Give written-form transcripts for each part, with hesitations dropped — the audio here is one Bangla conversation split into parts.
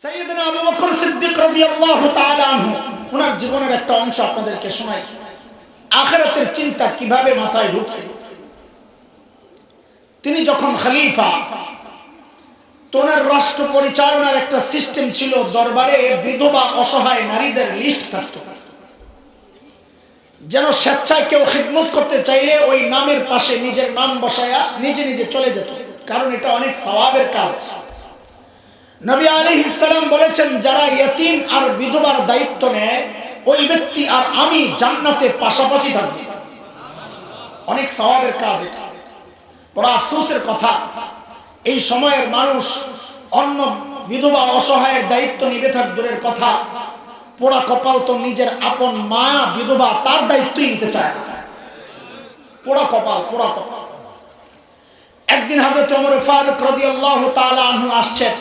সাইয়েদনা আবু বকর সিদ্দিক রাদিয়াল্লাহু তাআলা আনহু ওনার জীবনের একটা অংশ আপনাদেরকে শোনাই। আখিরাতের চিন্তা কিভাবে মাথায় ঢুকছে। তিনি যখন খলিফা, ওনার রাষ্ট্র পরিচালনার একটা সিস্টেম ছিল। দরবারে বিধবা অসহায় নারীদের লিস্ট থাকতো, যেন স্বেচ্ছায় কেউ খিদমত করতে চাইলে ওই নামের পাশে নিজের নাম বসায়া নিজে নিজে চলে যেত, কারণ এটা অনেক সওয়াবের কাজ। নবী আলাইহিস সালাম বলেছেন, যারা ইয়তীম আর বিধবার দায়িত্ব নেয় ওই ব্যক্তি আর আমি জান্নাতে পাশাপাশি থাকব। অনেক সওয়াবের কাজ এটা। বড় আফসোসের কথা, এই সময়ের মানুষ অন্য বিধবা অসহায়ের দায়িত্ব নিবে থাক দূরের কথা, পোড়া কপাল তো নিজের আপন মা বিধবা তার দায়িত্বই নিতে চায়। পোড়া কপাল, পোড়া কপাল। একদিন হযরত ওমর ফারুক রাদিয়াল্লাহু তাআলা আনহু আসছেন,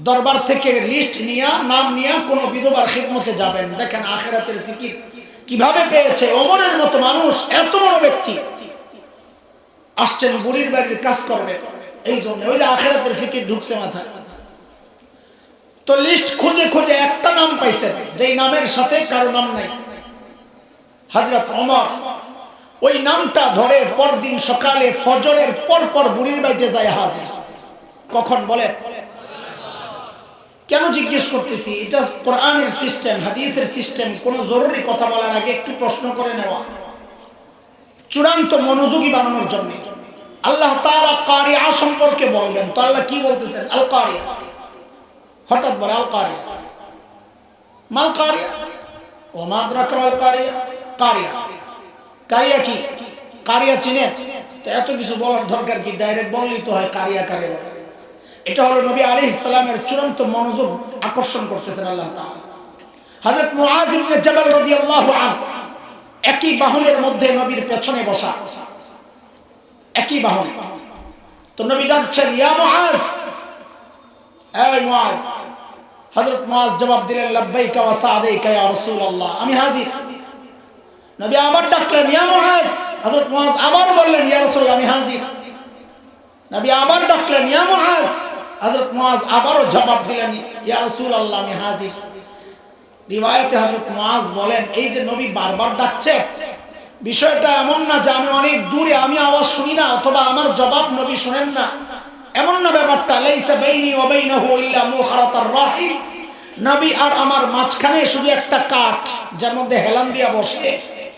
দরবার থেকে লিস্ট নিয়ে নাম নিয়ে কোন বিধবার খিদমতে যাবেন। দেখেন আখিরাতের ফিকির কিভাবে পেয়েছে। ওমরের মতো মানুষ, এত বড় ব্যক্তি আসছেন বুড়ির বাড়ির কাজ করবে, এই জন্য ওই যে আখিরাতের ফিকির ঢুকছে মাথায়। তো লিস্ট খুঁজে খুঁজে একটা নাম পাইছেন, যেই নামের সাথে কারো নাম নাই। হযরত ওমর ওই নামটা ধরে পরদিন সকালে ফজরের পর বুড়ির বাড়িতে যায় হাজির। কখন বলেন? কেন জিজ্ঞেস করতেছি? এটা কোরআনের সিস্টেম, হাদিসের সিস্টেম। কোন জরুরি কথা বলার আগে একটু প্রশ্ন করে নেওয়া, চূড়ান্ত মনোযোগী বানানোর জন্য। আল্লাহ তাআলা কারিয়া সম্পর্কে বলবেন, তো আল্লাহ কি বলতেছেন? আল কারিয়া। হঠাৎ বলে আল কারিয়া, মাল কারিয়া, ও মা আদরাকা মাল কারিয়া। কারিয়া, কারিয়া কি? কারিয়া চিনেন? তো এত কিছু বলার দরকার কি? ডাইরেক্ট বললেই তো হয় কারিয়া কারিয়া। এটা হলো নবী আলাইহিস সালামের চূড়ান্ত মনোযোগ আকর্ষণ করতেছেন আল্লাহ তাআলা। হযরত মুআয ইবনে জাবাল রাদিয়াল্লাহু আনহু একই বাহনের মধ্যে নবীর পেছনে বসা, একই বাহনে। তো নবী ডাকছেন, ইয়া মুআয, এই মুআয। হযরত মুআয জবাব দিলেন, লাব্বাইকা ওয়া সা'দাইকা ইয়া রাসূলুল্লাহ, আমি হাজির। নবী আবার ডাকলেন, ইয়া মুআয। হযরত মুআয আবার বললেন, ইয়া রাসূলুল্লাহ, আমি হাজির। নবী আবার ডাকলেন, ইয়া মুআয। হযরত মুআয আবারও জবাব দিলেন, ইয়া রাসূলুল্লাহ, আমি হাজির। রিওয়ায়াতে হযরত মুআয বলেন, এই যে নবী বারবার ডাকছে, বিষয়টা এমন না যে আমি অনেক দূরে, আমি আওয়াজ শুনি না অথবা আমার জবাব নবী শুনেন না, এমন না ব্যাপারটা। লাইসা বাইনি ওয়া বাইনাহু ইল্লা মুখারাতার রাহিল, নবী আর আমার মাঝখানে শুধু একটা কাঠ, যার মধ্যে হেলান দিয়া বসে,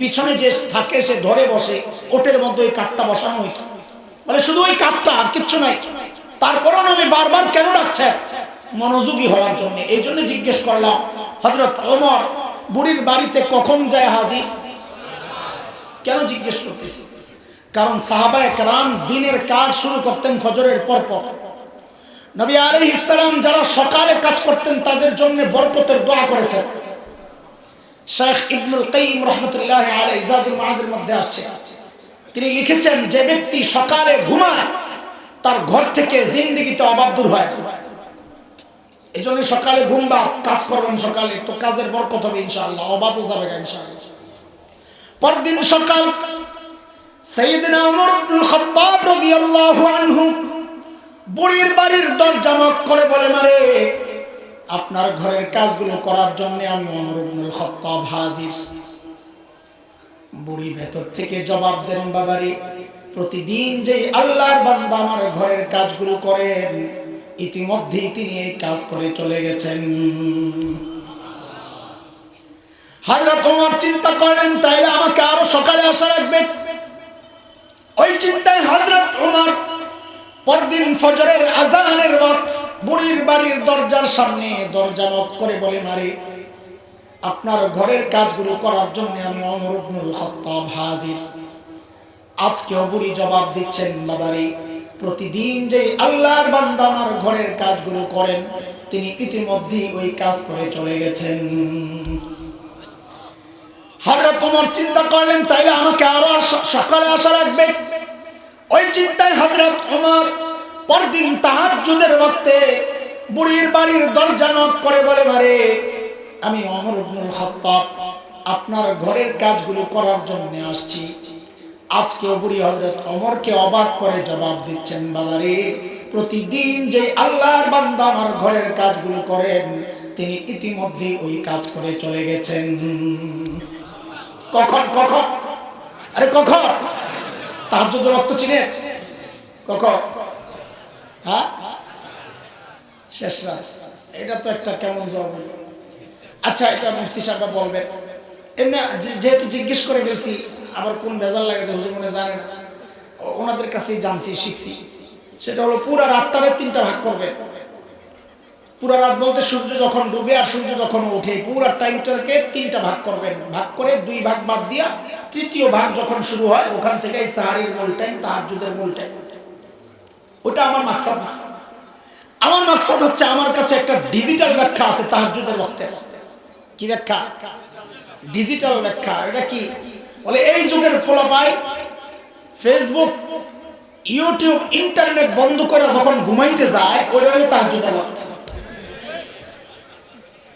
পিছনে যে থাকে সে ধরে বসে, ওটের মধ্যে ওই কাঠটা বসানো হইতো। মানে শুধু ওই কাঠটা, আর কিচ্ছু নাই। তারপরও নবী বারবার কেন ডাকছেন? মনোযোগী হওয়ার জন্য। এই জন্য জিজ্ঞেস করলাম, হযরত ওমর বুড়ির বাড়িতে কখন যায় হাজির? কেন জিজ্ঞেস করতেছি? কারণ সাহাবায়ে কেরাম দিনের কাজ শুরু করতেন ফজরের পর। নবী আলাইহিস সালাম যারা সকালে কাজ করতেন তাদের জন্য বরকতের দোয়া করেছেন। শেখ ইবনুল কাইয়িম রাহমাতুল্লাহি আলাইহি জাদুল মাআদের মধ্যে আসছে, তিনি লিখেছেন, যে ব্যক্তি সকালে ঘুমায় তার ঘর থেকে জিন্দেগিতে অভাব দূর হয়। এই জন্য সকালে ঘুমবা, কাজ করবেন সকালে, তো কাজের বরকত হবে ইনশাআল্লাহ, অভাবও যাবে না ইনশাআল্লাহ। পরদিন সকাল সাইয়েদনা ওমর ইবনুল খাত্তাব রাদিয়াল্লাহু আনহু বুড়ির বাড়ির দরজা নক করে বলে, মারে আপনার ঘরের কাজগুলো করার জন্য আমি ওমর ইবনুল খাত্তাব হাজির। বুড়ি ভেতর থেকে জবাব দেন, বাবারে প্রতিদিন যে আল্লাহর বান্দা আমার ঘরের কাজগুলো করেন, ইতিমধ্যেই তিনি এই কাজ করে চলে গেছেন। হযরত ওমর চিন্তা করলেন, তাইলে আমাকে আরো সকালে আসা লাগবে। ওই চিন্তায় হযরত ওমর পরদিন ফজরের আযানের ওয়াক্ত বুড়ির বাড়ির দরজার সামনে দরজা নক করে বলে, মারে আপনার ঘরের কাজগুলো করার জন্য আমি ওমর ইবনুল খাত্তাব হাজির। আজকেও বুড়ি জবাব দিচ্ছেন, বাবারে প্রতিদিন যে আল্লাহর বান্দা আমার ঘরের কাজগুলো করেন, তিনি ইতিমধ্যেই ওই কাজ করে চলে গেছেন। হযরত ওমর চিন্তা করলেন, তাইলে আমাকে আরো সকালে আসা লাগবে। ওই চিন্তায় হযরত ওমর পরদিন তাহাজ্জুদের ওয়াক্তে বুড়ির বাড়ির দরজা নক করে বলে, মারে আমি ওমর ইবনুল খাত্তাব আপনার ঘরের কাজগুলো করার জন্য আসছি। আজকে বুড়ি হযরত ওমরকে অবাক করে জবাব দিচ্ছেন, বাবারে প্রতিদিন যে আল্লাহর বান্দা আমার ঘরের কাজগুলো করেন তিনি ইতিমধ্যে ওই কাজ করে চলে গেছেন। কখন কখন? আরে কখন? তাহাজ্জুদের ওয়াক্ত চিনেন? কখন? হ্যাঁ, শেষ রাত। এটা তো একটা কেমন জবাব। আচ্ছা, এটা মুফতি সাহেব বলবেন। এমনি যেহেতু জিজ্ঞেস করে ফেলছি, আবার কোন ভেজাল লাগে যে হুজুর মনে জানে না, ওনাদের কাছেই জানছি, শিখছি। সেটা হলো পুরা রাতটারে 3টা ভাগ করবেন। পুরা রাত বলতে সূর্য যখন ডুবে আর সূর্য যখন ওঠে, পুরা টাইমটাকে 3টা ভাগ করবেন। ভাগ করে 2 ভাগ বাদ দিয়া 3য় ভাগ যখন শুরু হয় ওখান থেকে সাহারির মূল টাইম, তাহাজ্জুদের মূল টাইম। ওটা আমার মাকসাদ না। আমার মাকসাদ হচ্ছে আমার কাছে একটা ডিজিটাল ব্যাখ্যা আছে তাহাজ্জুদের ওয়াক্তের। কি ব্যাখ্যা? ডিজিটাল ব্যাখ্যা। এটা কি বলে? এই যুগের পোলাপাই ফেসবুক, ইউটিউব, ইন্টারনেট বন্ধ করে যখন ঘুমাইতে যায় ওটা হলো তাহাজ্জুদের ওয়াক্ত।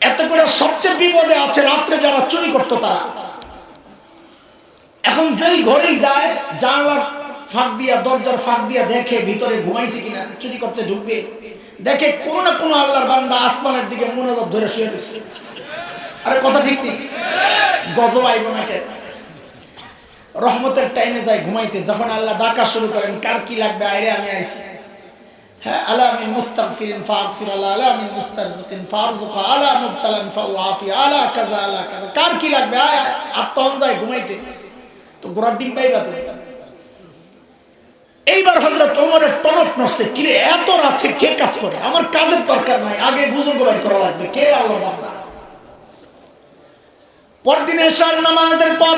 এত করে সবচেয়ে বিপদে আছে রাত্রে যারা চুরি করতো তারা। এখন যেই ঘরেই যায় জানলার ফাঁক দিয়া, দরজার ফাঁক দিয়া দেখে ভিতরে ঘুমাইছে কিনা, চুরি করতে ঢুকবে, দেখে কোনো না কোনো আল্লাহর বান্দা আসমানের দিকে মুনাজাত ধরে শুয়ে রয়েছে। আরে কথা ঠিক নেই? গজব আইব না কেন? রহমতের টাইমে যায় ঘুমাইতে, যখন আল্লাহ ডাকা শুরু করেন কার কি লাগবে, আইরে আমি আইছি। হ্যাঁ, আলা মিন মুস্তাগফিরিন ফাগফির, আলা মিন মুস্তারজিকিন ফারজুক, আলা মুবতালান ফাউআফি, আলা কাযা আলা কাযা। কার কি লাগবে আয়। আর তখন যায় ঘুমাইতে, তো গোড়ার ডিম পাইবা তো। এইবার হযরত ওমরের টনক নড়ছে, কি রে এত রাতে কে কাজ করে? আমার কাজের দরকার নাই, আগে বুজুর্গ বাড়ি করা লাগবে। কে? আল্লাহর বান্দা। পরদিন এশার নামাজের পর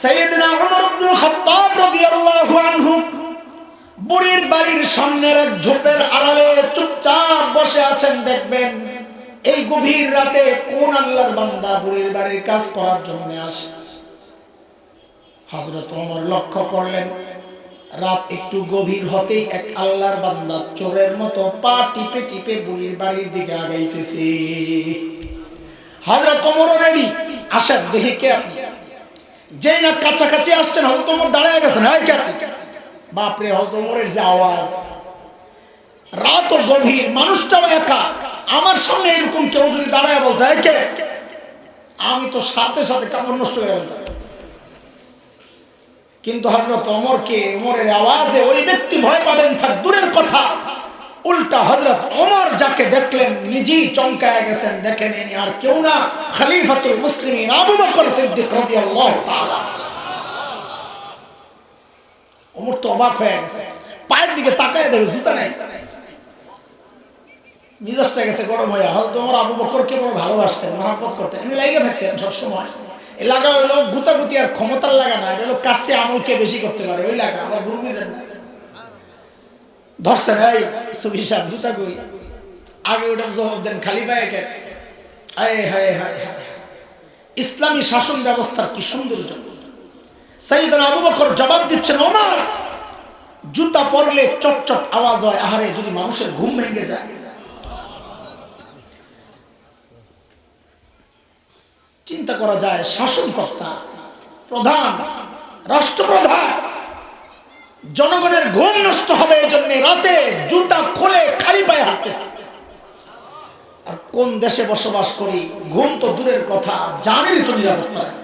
সাইয়েদনা ওমর ইবনে খাত্তাব রাদিয়াল্লাহু আনহু বুড়ির বাড়ির সামনের এক ঝোপের আড়ালে চুপচাপ বসে আছেন। দেখবেন এই গভীর রাতে কোন আল্লাহর বান্দা বুড়ির বাড়ির কাজ করার জন্য আসে। হযরত ওমর লক্ষ্য করলেন রাত একটু গভীর হতেই এক আল্লাহর বান্দা চোরের মতো পা টিপে টিপে বুড়ির বাড়ির দিকে আগাইতেছে। হযরত ওমর রেডি, আসেন দেখি কে আপনি। যেই না কাছাকাছি আসছেন হযরত ওমর দাঁড়ায় গেছেন। এই কে? বাপরে, হযরত ওমরের যে আওয়াজ! রাত গভীর, মানুষটাও একা, আমার সামনে এরকম কেউ যদি দাঁড়ায় বলতে হয় কে, আমি তো সাথে সাথে কাপড় নষ্ট করে ফেলতাম। কিন্তু হযরত ওমরকে, ওমরের আওয়াজে ওই ব্যক্তি ভয় পাবেন থাক দূরের কথা, উল্টা হযরত ওমর যাকে দেখলেন নিজেই চমকায় গেছেন। দেখেন ইনি আর কেউ না, খলিফাতুল মুসলিমিন আবু বকর সিদ্দিক রাদিয়াল্লাহু তাআলা। ওমর তো অবাক হয়ে গেছে, পায়ের দিকে তাকায় দেখে জুতা নাই, মিজাজটা গেছে গরম হয়ে। হযরত ওমর আবু বকরকে বড় ভালোবাসতেন, মহব্বত করতেন, এমনি লাগে থাকতেন সবসময়। এই লাগা হইলো গুতাগুতি আর ক্ষমতার লাগা না, এটা হলো কার চেয়ে আমলকে বেশি করতে পারে ওই লাগা। আমরা ভুল বুঝেন না। ধরছেন এই সুবি সাহেব জুতা কই, আগে ওটা জবাব দেন, খালি পায়ে কেন? আয় হায় হায় হায়, ইসলামী শাসন ব্যবস্থার কি সৌন্দর্য! সাইয়েদনা আবু বকর জবাব দিচ্ছেন, ওমর জুতা পরলে চটচট আওয়াজ হয়, আহারে যদি মানুষের ঘুম ভেঙে যায়। চিন্তা করা যায়, শাসনকর্তা, প্রধান, রাষ্ট্রপ্রধান, জনগণের ঘুম নষ্ট হবে এই জন্য রাতে জুতা খুলে খালি পায়ে হাঁটতেছে। আর কোন দেশে বসবাস করি, ঘুম তো দূরের কথা, জানের তো নিরাপত্তা নেই।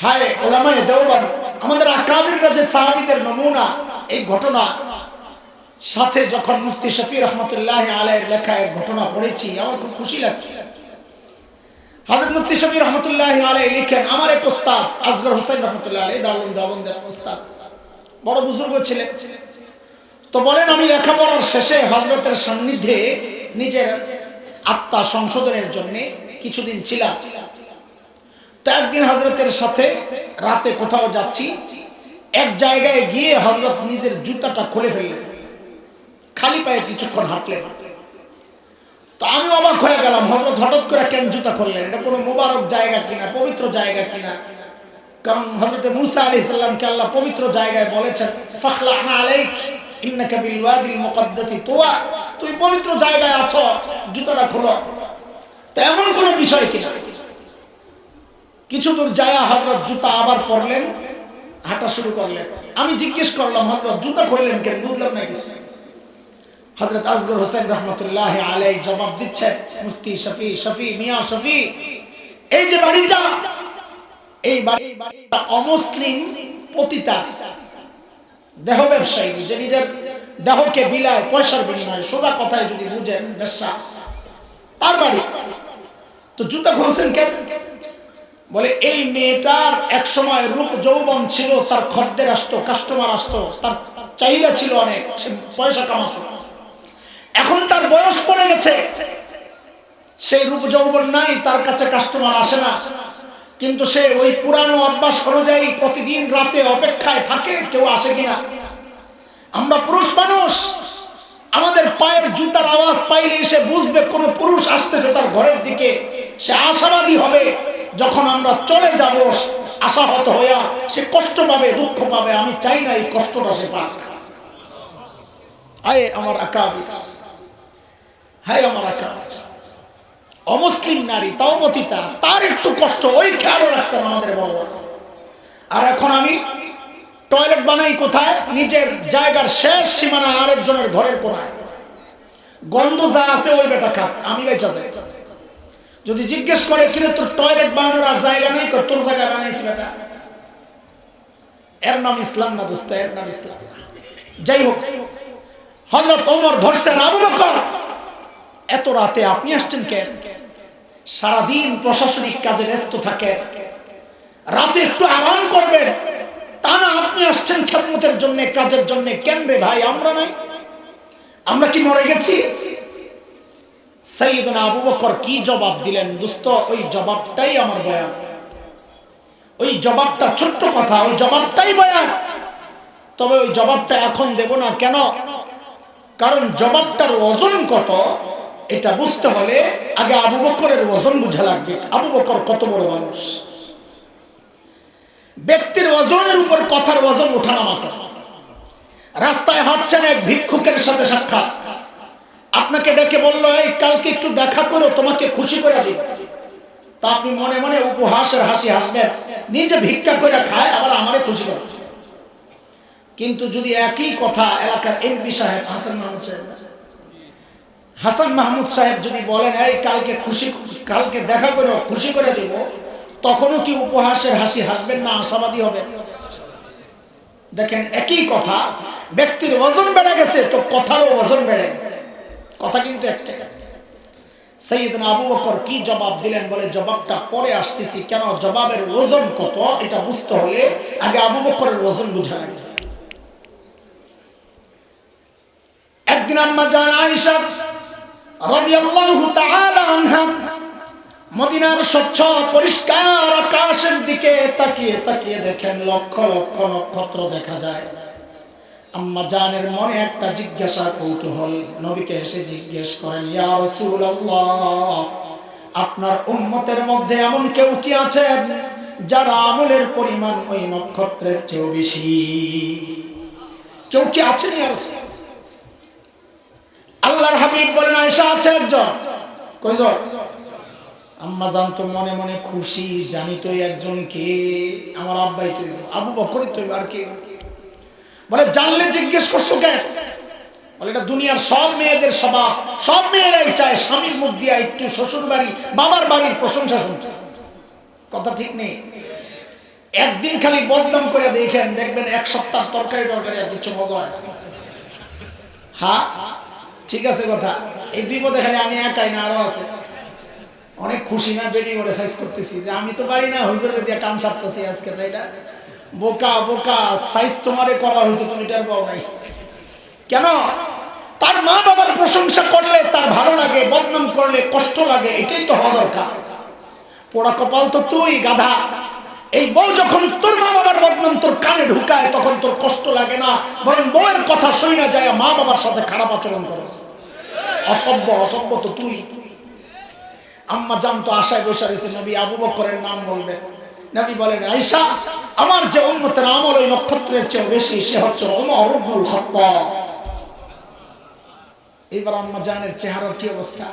হায় ওলামায়ে দেওবন্দ, আমাদের আকাবিররা যে সাহাবীদের নমুনা, এই ঘটনা সাথে যখন মুফতি শফি রহমতুল্লাহি আলাইহির লেখা এক ঘটনা পড়েছি, আমার খুব খুশি লাগছে। হযরত মুফতি শফি রহমতুল্লাহি আলাইহি লিখেন, আমার এক ওস্তাদ আসগর হোসেন রহমতুল্লাহি আলাইহি দারুল দেওবন্দের ওস্তাদ, বড় বুজুর্গ ছিলেন। তো বলেন, আমি লেখাপড়ার শেষে হযরতের সান্নিধ্যে নিজের আত্মা সংশোধনের জন্য কিছুদিন ছিলাম। তো একদিন হযরতের সাথে রাতে কোথাও যাচ্ছি, এক জায়গায় গিয়ে হযরত নিজের জুতাটা খুলে ফেললেন, খালি পায়ে কিছুক্ষণ হাঁটলেন। তো আমি অবাক হয়ে গেলাম, হযরত হঠাৎ করে কেন জুতা খুললেন? এটা কোনো মুবারক জায়গা কিনা, পবিত্র জায়গা কিনা? কারণ হযরত মূসা আলাইহিস সালামকে আল্লাহ পবিত্র জায়গায় বলেছেন, ফাখলা'না আলাইক ইন্নাকা বিল ওয়াদিল মুকদ্দাসি তুয়া, তুই পবিত্র জায়গায় আছো, জুতাটা খোলো। তো এমন কোনো বিষয় কিনা? কিছু দূর যায় হযরত জুতা আবার পরলেন, হাঁটা শুরু করলেন। আমি জিজ্ঞেস করলাম, হযরত জুতা খুললেন কেন? বুঝলাম না কিছু। হযরত আসগর হোসেন রহমতুল্লাহ আলাইহি জবাব দিচ্ছেন, মুফতি শফি মিয়া শফি, এই যে বাড়িটা, এই বাড়িটা অমুসলিম পতিতা দেহ ব্যবসায়ী, যে নিজের দেহকে বিলায় পয়সার বিনিময়ে, সোজা কথায় যদি বুঝেন ব্যবসা, তার বাড়ি। তো জুতা খুলছেন কেন? বলে এই মেয়েটার এক সময় রূপ যৌবন ছিল, তার খদ্দের আসতো, কাস্টমার আসতো, তার চাহিদা ছিল অনেক, সে পয়সা কামাতো। এখন তার বয়স পড়ে গেছে, সেই রূপ যৌবন নাই, তার কাছে কাস্টমার আসে না, কিন্তু সে ওই পুরানো অভ্যাস অনুযায়ী প্রতিদিন রাতে অপেক্ষায় থাকে কেউ আসে কিনা। আমরা পুরুষ মানুষ, আমাদের পায়ের জুতার আওয়াজ পাইলে সে বুঝবে কোন পুরুষ আসতেছে তার ঘরের দিকে, সে আশাবাদী হবে। যখন আমরা চলে যাব আশাহত হইয়া, সে কষ্ট পাবে, দুঃখ পাবে। আমি চাই না এই কষ্টটা সে পাক। হায় আমার আকাবির, হায় আমার আকাবির। অমুসলিম নারী, তাও পতিতা, তার একটু কষ্ট, ওই খেয়াল রাখছেন আমাদের বড়। আর এখন আমি টয়লেট বানাই কোথায়? নিজের জায়গার শেষ সীমানায় আরেকজনের ঘরের কোনায়। গন্ধ যা আছে ওই বেটা খাক, আমি বেঁচে যাই। যদি জিজ্ঞেস করে কিরে তোর টয়লেট বানানোর আর জায়গা নেই, তোর জায়গায় বানাইছি বেটা। এর নাম ইসলাম না দোস্ত, এর নাম ইসলাম। যাই হোক, হযরত ওমর ধরছেন, আবু বকর এত রাতে আপনি আসছেন কেন? সারাদিন প্রশাসনিক কাজে ব্যস্ত থাকেন, রাতে একটু আরাম করবেন, তা না আপনি আসছেন খেদমতের জন্য, কাজের জন্য। কেন রে ভাই, আমরা নাই? আমরা কি মরে গেছি? সাইয়েদনা আবু বকর কি জবাব দিলেন দোস্ত, ওই জবাবটাই আমার বয়ান। ওই জবাবটা ছোট্ট কথা, ওই জবাবটাই বয়ান। তবে ওই জবাবটা এখন দেব না। কেন? কারণ জবাবটার ওজন কত এটা বুঝতে হলে আগে আবু বকরের ওজন বুঝা লাগবে। আবু বকর কত বড় মানুষ, ব্যক্তির ওজনের উপর কথার ওজন ওঠানামা করে। রাস্তায় হাঁটছেন, এক ভিক্ষুকের সাথে সাক্ষাৎ, আপনাকে ডেকে বললো এই কালকে একটু দেখা করো, তোমাকে খুশি করে দিব। তা আপনি মনে মনে উপহাসের হাসি হাসবেন, নিজে ভিক্ষা করে খায় আবার আমারে খুশি করে। কিন্তু যদি একই কথা এলাকার এমপি সাহেব হাসান মাহমুদ সাহেব যদি বলেন এই কালকে দেখা করো, খুশি করে দিব, তখনও কি উপহাসের হাসি হাসবেন না আশাবাদী হবেন? দেখেন, একই কথা, ব্যক্তির ওজন বেড়ে গেছে তো কথারও ওজন বেড়ে গেছে। কথা কিন্তু একটা। সাইয়েদনা আবু বকর কি জবাব দিলেন? বলে জবাবটা পরে আসতেছি। কেন? জবাবের ওজন কত এটা বুঝতে হলে আগে আবু বকরের ওজন বুঝা লাগবে। একদিন আম্মা জান আয়েশা রাদিয়াল্লাহু তাআলা আনহা মদিনার স্বচ্ছ পরিষ্কার আকাশের দিকে তাকিয়ে তাকিয়ে দেখেন লক্ষ লক্ষ নক্ষত্র দেখা যায়। আম্মা জানের মনে একটা জিজ্ঞাসা, কৌতূহল। নবীকে এসে জিজ্ঞেস করেন, ইয়া রাসূলুল্লাহ, আপনার উম্মতের মধ্যে এমন কেউ কি আছে যার আমলের পরিমাণ ওই নক্ষত্রের চেয়ে বেশি? কেউ কি আছেন ইয়া রাসূলুল্লাহ? আল্লাহর হাবিব বলেন, আয়েশা আছে একজন। কয়জন? আম্মা জান তো মনে মনে খুশি, জানি তো একজন কে, আমার আব্বাই তো, আবু বকরই তো। আর কে? বলে জানলে জিজ্ঞেস করছো কেন? বলে এটা দুনিয়ার সব মেয়েদের স্বভাব, সব মেয়েরাই চায় স্বামীর মুখ দিয়ে একটু শ্বশুর বাড়ি বাবার বাড়ির প্রশংসা শুনতে। কথা ঠিক নেই? একদিন খালি বদনাম করে দেখবেন এক সপ্তাহ তরকারি আর কিছু মজা হয়। হ্যাঁ ঠিক আছে কথা। এই বিপদে খালি আমি একাই না, আরো আছে। অনেক খুশি না, বেডি করে সাইজ করতেছি যে আমি তো পারি না, হুজুরের দিয়ে কাম সারতেছি আজকে। তাই না? বোকা বোকা, সাইজ তোমারে করা হয়েছে, তুমি টের পাও নাই কেন? তার মা বাবার প্রশংসা করলে তার ভালো লাগে, বদনাম করলে কষ্ট লাগে। এটাই তো হওয়া দরকার। পোড়া কপাল তো তুই গাধা। এই বউ যখন তোর মা বাবার বদনাম তোর কানে ঢুকায় তখন তোর কষ্ট লাগে না, বরং বউয়ের কথা শুই না যায় মা বাবার সাথে খারাপ আচরণ করস। অসভ্য, অসভ্য তো তুই। আম্মা জান তো আশায় বসে রয়েছে নবী আবু বকরের নাম বলবেন। নবী বলেন, আয়েশা, আমার যে উম্মতের আমল ওই নক্ষত্রের চেয়ে বেশি, সে হচ্ছে ওমর ইবনুল খাত্তাব। এবার আম্মা জানের চেহারার কি অবস্থা?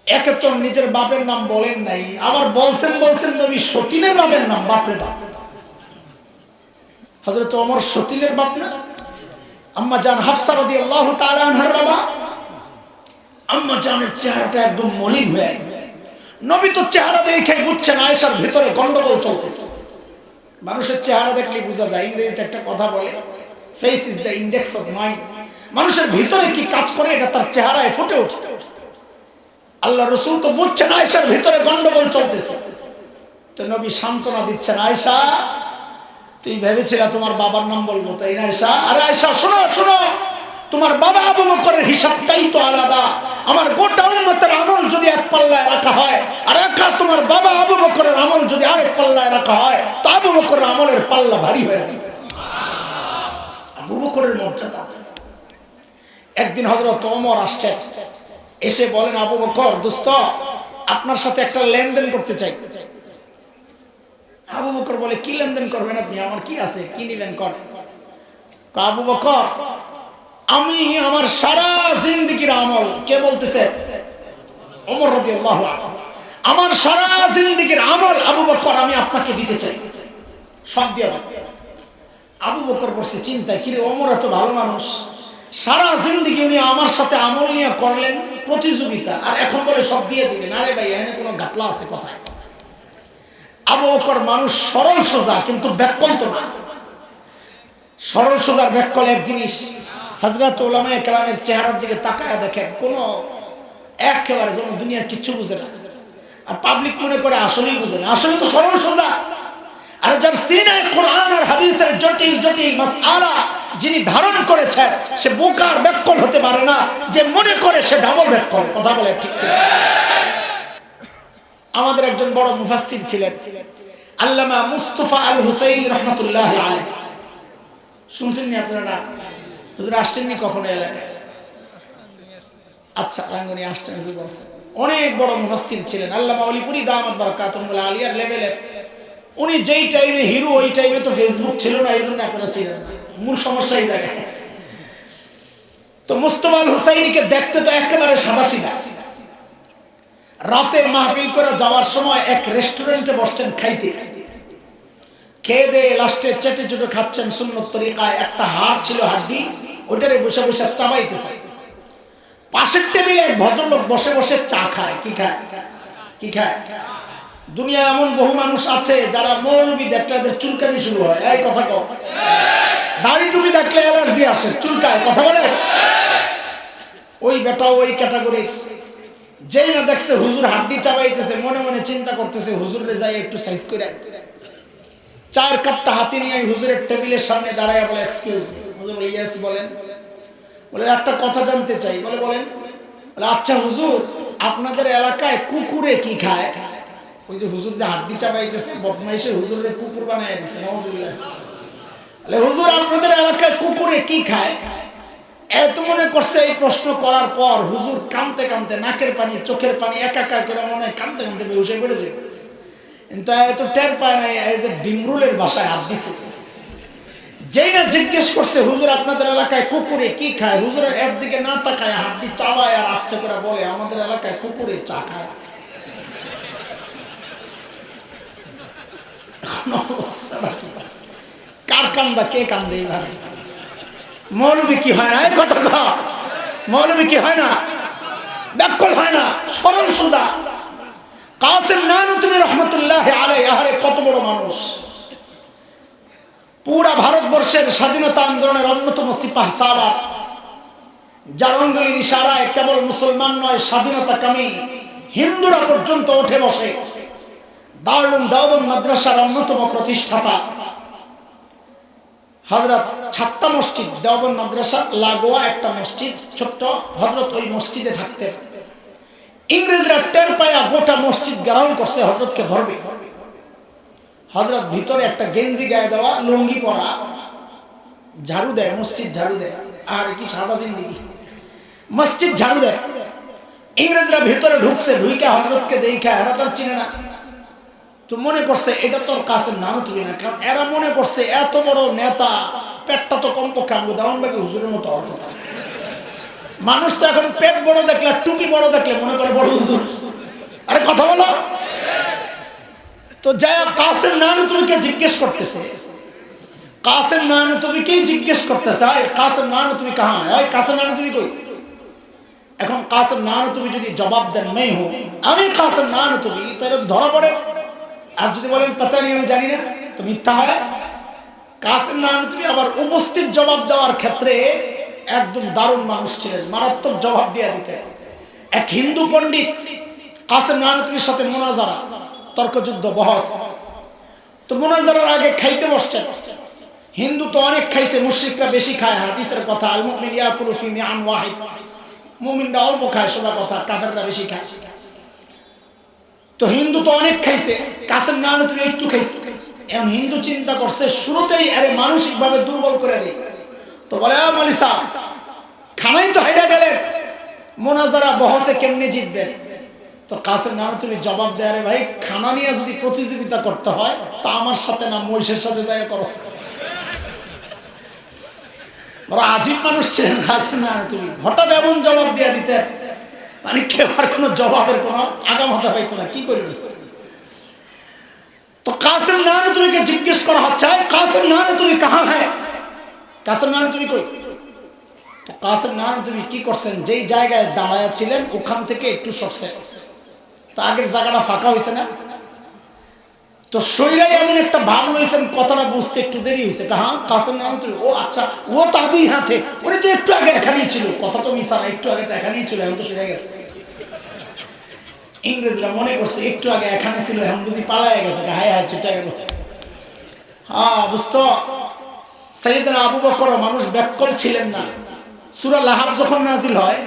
একে তো নিজের বাপের নাম বলেন নাই, আবার বলছেন নবী সতীনের বাপের নাম। বাপরে বাপ, হযরত ওমর সতীনের বাপ না? আম্মা জান হাফসা রাদিয়াল্লাহু তাআলা আনহার বাবা। আম্মা জানের চেহারাটা একদম মলিন হয়ে গেছে। নবী তো চেহারা দেখে বুঝছেন আয়েশার ভিতরে গন্ডগোল চলতেছে। মানুষের চেহারা দেখলে বোঝা যায়, ইংরেজিতে একটা কথা বলে, face is the index of mind. মানুষের ভিতরে কি কাজ করে এটা তার চেহারায় ফুটে ওঠে। আল্লাহ রাসূল তো বুঝছেন আয়েশার ভিতরে গন্ডগোল চলতেছে, তো নবী সান্ত্বনা দিচ্ছেন, আয়েশা তুই ভেবেছিলা তোমার বাবার নাম বলবো, তাই না আয়েশা? আরে আয়েশা শোনো শোনো, তোমার বাবা আবু বকরের হিসাবটাই তো আলাদা। আমার গোটা উম্মতের আমল যদি এক পাল্লায় রাখা হয়, আর একা তোমার বাবা আবু বকরের আমল যদি আরেক পাল্লায় রাখা হয়, তো আবু বকরের আমলের পাল্লা ভারী হয়ে যাবে। আবু বকরের মর্যাদা। একদিন হযরত ওমর আসছেন, এসে বলেন, আবু বকর দোস্ত আপনার সাথে একটা লেনদেন করতে চাই। আবু বকর বলে, কি লেনদেন করবেন আপনি? আমার কি আছে, কি নিবেন করেন। আবু বকর, আমি আমার সারা জিন্দেগীর আমল, কে বলতেছে? ওমর রাদিয়াল্লাহু আনহু। আমার সারা জিন্দেগীর আমল আবু বকর আমি আপনাকে দিতে চাই, সব দিয়ে দাও। আবু বকর বলছে চিন্তায়, কিরে ওমর এত ভালো মানুষ, সারা জিন্দেগি উনি আমার সাথে আমল নিয়ে করলেন প্রতিযোগিতা, আর এখন বলে সব দিয়ে দিবেন। আরে ভাই এখানে কোনো গাপলা আছে কথায়? আবু বকর মানুষ সরল সোজা, কিন্তু ব্যাককন্ত না। সরল সোজার ব্যাককল এক জিনিস। হযরত উলামায়ে কেরামের চেহারার দিকে তাকায় দেখেন, কোনো একেবারে যেন দুনিয়ার কিচ্ছু বুঝে না, আর পাবলিক মনে করে আসলেই বুঝে না। আসলে তো সরল সোজা। আর যার সিনায় কোরআন আর হাদিসের জটিল জটিল মাসআলা যিনি ধারণ করেছেন, সে বোকার ব্যাককল হতে পারে না। যে মনে করে সে ডাবল ব্যাককল। কথা বলে ঠিক? আমাদের একজন বড় মুফাসসির ছিলেন আল্লামা মুস্তাফা আল হুসাইনি রাহমাতুল্লাহি আলাইহি। শুনছেন নি আপনারা? না হুজুর আসছেন নি কখনো এলাকায়? আচ্ছা রাঙ্গনি আসছেন হুজুর বলছেন। অনেক বড় মুফাসসির ছিলেন আল্লামা ওলিপুরি দামাত বারাকাতুহুল আলিয়ার লেভেলের। উনি যেই টাইমে হিরো, ওই টাইমে তো ফেসবুক ছিল না, এই জন্য আপনারা চিনেন। মূল সমস্যা এই জায়গায়। তো মুস্তাফা আল হুসাইনিকে দেখতে তো একেবারে সাদাসিধা। রাতের মাহফিল করে যাওয়ার সময় এক রেস্টুরেন্টে বসছেন খাইতে, খেয়ে দিয়ে লাস্টে চেটে চুটে খাচ্ছেন সুন্নত তরিকায়। একটা হাড় ছিল, হাড্ডি, ওইটারে বসে বসে চাবাইতেছে। পাশের টেবিলে এক ভদ্রলোক বসে বসে চা খায়। কি খায়? কি খায়? দুনিয়া এমন বহু মানুষ আছে যারা মৌলবি দেখলে এদের চুলকানি শুরু হয়। এই কথা কও। দাড়ি টুপি দেখলে অ্যালার্জি আসে, চুলকায়। কথা বলে? ওই বেটা ওই ক্যাটাগরির। যেই না দেখছে হুজুর হাড্ডি চাবাইতেছে, মনে মনে চিন্তা করতেছে হুজুরে যাই একটু সাইজ করে। চায়ের কাপটা হাতে নিয়ে হুজুরের টেবিলের সামনে দাঁড়ায় বলে, এক্সকিউজ মি। হুজুর বলে, ইয়েস বলেন। বলে, একটা কথা জানতে চাই। বলে, বলেন। বলে, আচ্ছা হুজুর, আপনাদের এলাকায় কুকুরে কি খায়? ওই যে হুজুর যে হাড্ডি চাবাইতেছে, বদমাইশে হুজুরের কুকুর বানায় দিছে। নাউজুবিল্লাহ। বলে, হুজুর আপনাদের এলাকায় কুকুরে কি খায়? এত মনে করছে এই প্রশ্ন করার পর হুজুর কাঁদতে কাঁদতে নাকের পানি চোখের পানি একাকার করে মনে হয় কাঁদতে কাঁদতে বেহুশ হয়ে পড়েছে। কিন্তু এত টের পায় নাই, এই যে বিমরুলের বাসায় হাত দিছে। যেই না জিজ্ঞেস করছে হুজুর আপনাদের এলাকায় কুকুরে কি খায়, হুজুরের এর দিকে না তাকায় হাড্ডি চাবায় আর আস্তে করে বলে, আমাদের এলাকায় কুকুরে চা খায়। কার কান্দা? কে কান্দে? মৌলবী কি হয় না? এই কথা কও। মৌলবী কি হয় না? ব্যাককল হয় না, সরল সোজা। কাসিম নানুতুবি রাহমাতুল্লাহি আলাইহি, আরে কত বড় মানুষ। পুরা ভারতবর্ষের স্বাধীনতা আন্দোলনের অন্যতম সিপাহ সালার, যার আঙ্গুলের ইশারায় কেবল মুসলমান নয়, স্বাধীনতাকামী হিন্দুরা পর্যন্ত উঠে বসে। দারুল দেওবন্দ মাদ্রাসার অন্যতম প্রতিষ্ঠাতা হযরত ছাত্তা মসজিদ, দেওবন্দ মাদ্রাসার লাগোয়া একটা মসজিদ ছোট্ট, হযরত ওই মসজিদে থাকতেন। ইংরেজরা টের পায়া গোটা মসজিদ ঘেরাও করছে, হযরতকে ধরবে। হযরত ভিতরে একটা গেঞ্জি গায়ে দেওয়া, লুঙ্গি পরা, ঝাড়ু দেয়, মসজিদ ঝাড়ু দেয়। আর কি সাদা জিন্দেগি, মসজিদ ঝাড়ু দেয়। ইংরেজরা ভিতরে ঢুকছে, ঢুইকা হযরতকে দেখা এরা তো চিনে না, তো মনে করছে এটা তোর কাছে নাও তুই না। কারণ এরা মনে করছে এত বড় নেতা, পেটটা তো কমপক্ষে আমগো দাউনবাগি হুজুরের মতো হওয়ার কথা। মানুষ তো এখন পেট বড় দেখলে, টুপি বড় দেখলে মনে করে বড় হুজুর। আরে কথা বলো। তো যায় কাসেম নানুতুবিকে জিজ্ঞেস করতেছে, কাসেম নানতুবি কি জিজ্ঞেস করতেছে, আয় কাসেম নানতুবি কাহা है, আয় কাসেম নানতুবি কই? এখন কাসেম নানতুবি যদি জবাব দেন मैं हूं, আমি কাসেম নানতুবি, তাহলে ধরা পড়ে। আর যদি বলেন पता नहीं আমি জানি না, তো মিথ্যা হয়। কাসেম নানতুবি আবার উপস্থিত জবাব দেওয়ার ক্ষেত্রে একদম দারুণ মানুষ ছিলেন, মারাত্মক জবাব দিয়ে দিতেন। এক হিন্দু পণ্ডিত কাসেম নানতুবির সাথে মুনাজারা, তর্কযুদ্ধ, বহস। তো মুনাজারার আগে খাইতে বসছেন। হিন্দু তো অনেক খাইছে, মুশরিকরা বেশি খায়, হাদিসের কথা, আল মুমিন ইয়াকুলু ফি মিআন ওয়াহিদ, মুমিনরা অল্প খায়, সোজা কথা, কাফেররা বেশি খায়। তো হিন্দু তো অনেক খাইছে, কাসেম নানতুবি একটু খাইছে। এখন হিন্দু চিন্তা করছে শুরুতেই আরে মানসিক ভাবে দুর্বল করে দেয়। তো বলে মৌলী সাহেব খানাই তো হাইরা গেলেন, মুনাজারা বহসে কেমনে জিতবেন? তো কাসেম নানতুবি জবাব দেয়, আরে ভাই খানা নিয়ে যদি প্রতিযোগিতা করতে হয় তা আমার সাথে না, মহিষের সাথে দেখা করো। বড় আজীব মানুষ ছিলেন কাসেম নানতুবি, হঠাৎ এমন জবাব দিয়ে দিতেন মানে কেউ আর কোনো জবাবের কোনো আগামাথা পাইতো না, কি করবে। তো কাসেম নানতুবিকে জিজ্ঞেস করা হচ্ছে, কাসেম নানতুবি কাহা হ্যায়, কাসেম নানতুবি কই? তো কাসেম নানতুবি কি করছেন, যেই জায়গায় দাঁড়ায় ছিলেন ওখান থেকে একটু সরছে, তো আগের জায়গাটা ফাঁকা হয়েছে না, তো শরীরে এমন একটা ভাব রয়েছেন, কথাটা বুঝতে একটু দেরি হয়েছে। হ্যাঁ কাসেম নানতুবি, ও আচ্ছা, ও তো আবি হাতে, উনি তো একটু আগে এখানেই ছিল, কথা তো মিশা না, একটু আগে তো এখানেই ছিল, এখন তো সরে গেছে। ইংরেজরা মনে করছে একটু আগে এখানে ছিল, এখন বুঝি পালায় গেছে, হায় হায় চিটা গেল। হ্যাঁ বুঝতো, সাইয়েদনা আবু বকর মানুষ ব্যাককল ছিলেন না। সূরা লাহাব যখন নাজিল হয়,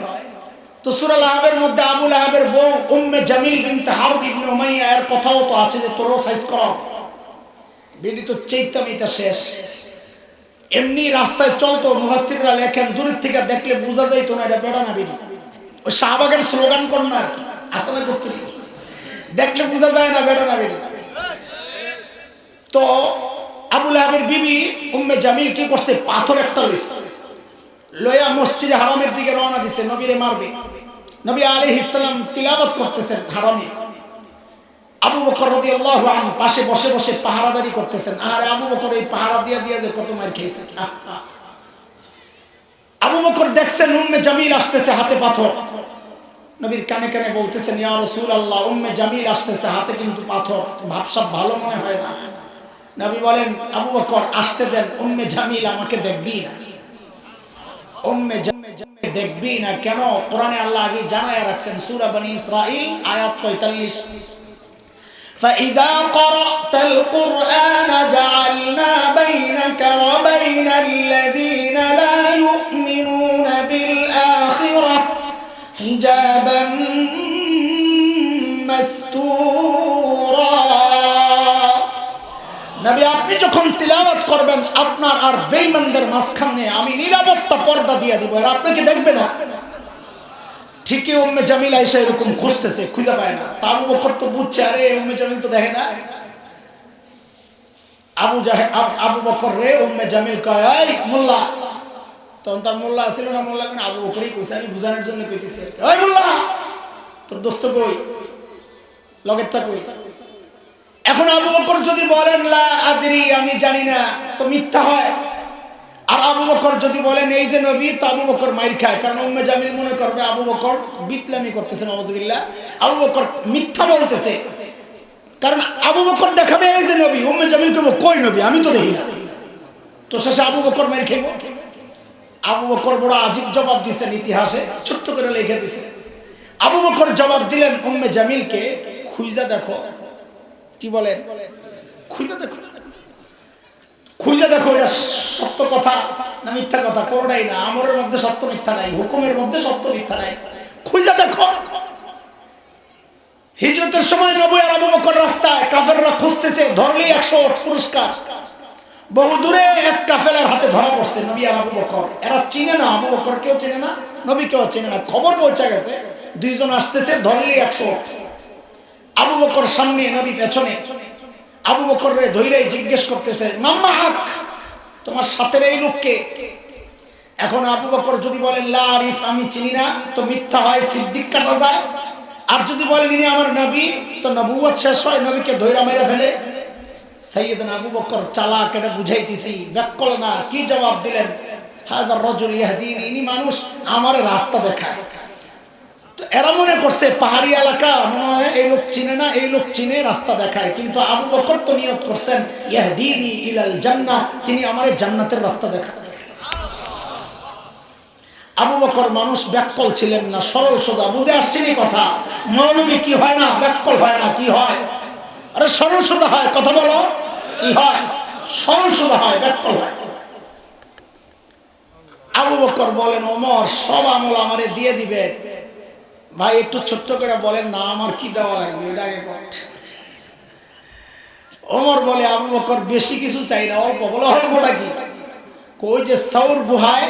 তো সূরা লাহাবের মধ্যে আবু লাহাবের বউ উম্মে জামিল বিনতে হারব ইবনে উমাইয়া এর কথাও তো আছে যে তোরও সাইজ করো, বিডি তো চৈতামিটা শেষ। এমনি রাস্তায় চলতো, মুফাসসিররা লেখেন দূর থেকে দেখলে বোঝা যাইতো না এটা বেড়া না বিডি, ওই শাহবাগের স্লোগান কোন না আর কি, আসলে করতে দেখলে বোঝা যায় না বেড়া না বিডি। তো আবু লাহাবের বিবি উম্মে জামিল কি করছে, পাথর একটা লইছে, লয়া মসজিদে হারামের দিকে রওনা দিছে, নবীরে মারবে। নবী আলাইহিস সালাম তিলাওয়াত করতেছেন হারামে, আবু বকর রাদিয়াল্লাহু আনহু পাশে বসে বসে পাহারাদারি করতেছেন। আর আবু বকর এই পাহারা দিয়ে দিয়ে যে কত মার খেয়েছে। আবু বকর দেখছেন উম্মে জামিল আসতেছে হাতে পাথর, নবীর কানে কানে বলতেছেন ইয়া রাসূলুল্লাহ, উম্মে জামিল আসতেছে হাতে কিন্তু পাথর, ভাবসাব ভালো মনে হয় না। নবী বলেন আবু বকর আসতে দেন, উম্মে জামিল আমাকে দেখবি না, উম্মে জামিল দেখবি না কেন? কোরআনে আল্লাহ আগে জানায়া রাখছেন, সূরা বনী ইসরাঈল আয়াত 45, فإذا قرأت القرآن جعلنا بينك وبين الذين لا يؤمنون بالآخرة حجابا مستورا। নবী আপনি যখন তিলাওয়াত করবেন আপনার আর বেঈমানদের মাঝখানে আমি নিরাপত্তা পর্দা দিয়ে দিব, আর আপনাকে দেখবে না। ঠিকই উম্মে জামিল আয়েশা এরকম খুঁজতেছে, খুঁজে পায় না। তা আবু বকর তো বুঝছে আরে উম্মে জামিল তো দেখে না। আবু বকর রে উম্মে জামিল কয় এই মোল্লা, তখন তার মোল্লা ছিল না, মোল্লা কেন আবু বকরই কইছে, আমি বুঝানোর জন্য কইতেছি। ওই মোল্লা তোর দোস্ত কই, লগেরটা কই? এখন আবু বকর যদি বলেন লা আদরি আমি জানি না, তো মিথ্যা হয়। আর আবু বকর যদি বলেন এই যে নবী, তো আবু বকর মাইর খায়, কারণ উম্মে জামিল মনে করবে আবু বকর বিতলামি করতেছে, নাউযুবিল্লাহ, আবু বকর মিথ্যা বলতেছে। কারণ আবু বকর দেখাবে এই যে নবী, উম্মে জামিল কইব কই নবী, আমি তো দেখি না, তো শেষে আবু বকর মাইর খাইব। আবু বকর বড় আজীব জবাব দিয়েছেন, ইতিহাসে ছোট্ট করে লিখে দিয়েছেন। আবু বকর জবাব দিলেন উম্মে জামিলকে, খুঁজা দেখো। কি বলেন? খুঁজা দেখো, খুঁজে দেখো এটা সত্য কথা না মিথ্যা কথা, কোনটাই না। আমরের মধ্যে সত্য মিথ্যা নাই, হুকুমের মধ্যে সত্য মিথ্যা নাই, খুঁজে দেখো। হিজরতের সময় নবী আর আবু বকর রাস্তায়, কাফেররা খুঁজতেছে, ধরলেই 100 পুরস্কার। বহু দূরে এক কাফেলার হাতে ধরা পড়ছে নবী আর আবু বকর। এরা চিনে না, আবু বকর কেউ চেনে না, নবী কেউ চেনে না। খবর পৌঁছে গেছে দুইজন আসতেছে, ধরলেই 100। আবু বকর সামনে, নবী পেছনে। আবু বকর রে ধৈর্য জিজ্ঞেস করতেছে মাম্মা হাক, তোমার সাথে এই লোককে? এখন আবু বকর যদি বলেন লা আরিফ আমি চিনি না, তো মিথ্যা হয়, সিদ্দিক কাটা যায়। আর যদি বলেন ইনি আমার নবী, তো নবুয়ত শেষ হয়, নবীকে ধৈর্য মেরে ফেলে। সাইয়েদনা আবু বকর চালাক, এটা বুঝাইতেছি, ব্যাককল না। কি জবাব দিলেন? হাযার রাজুল ইয়াহদিনি, ইনি মানুষ আমার রাস্তা দেখায়। তো এরা মনে করছে পাহাড়ি এলাকা, মনে হয় এই লোক চিনে না, এই লোক চিনে, রাস্তা দেখায়। কিন্তু আবু বকর তো নিয়ত করছেন ইয়াহদিনি ইলাল জান্নাহ, তিনি আমারে জান্নাতের রাস্তা দেখায়। আবু বকর মানুষ ব্যাককল ছিলেন না, সরল সোজা। বুঝে আসছেনি কথা? মৌলবী কি হয় না? ব্যাককল হয় না, কি হয়? আরে সরল সোজা হয়, কথা বলো। কি হয়? সরল সোজা হয়, ব্যাককল হয়। আবু বকর বলেন, ওমর সব আমল আমারে দিয়ে দিবেন। ভাই একটু ছোট্ট করে বলেন না, আমার কি দেওয়া লাগবে এটা আগে বল। ওমর বলে, আবু বকর বেশি কিছু চাই না, অল্প। বলে অল্পটা কি? কই যে সাউর গুহায়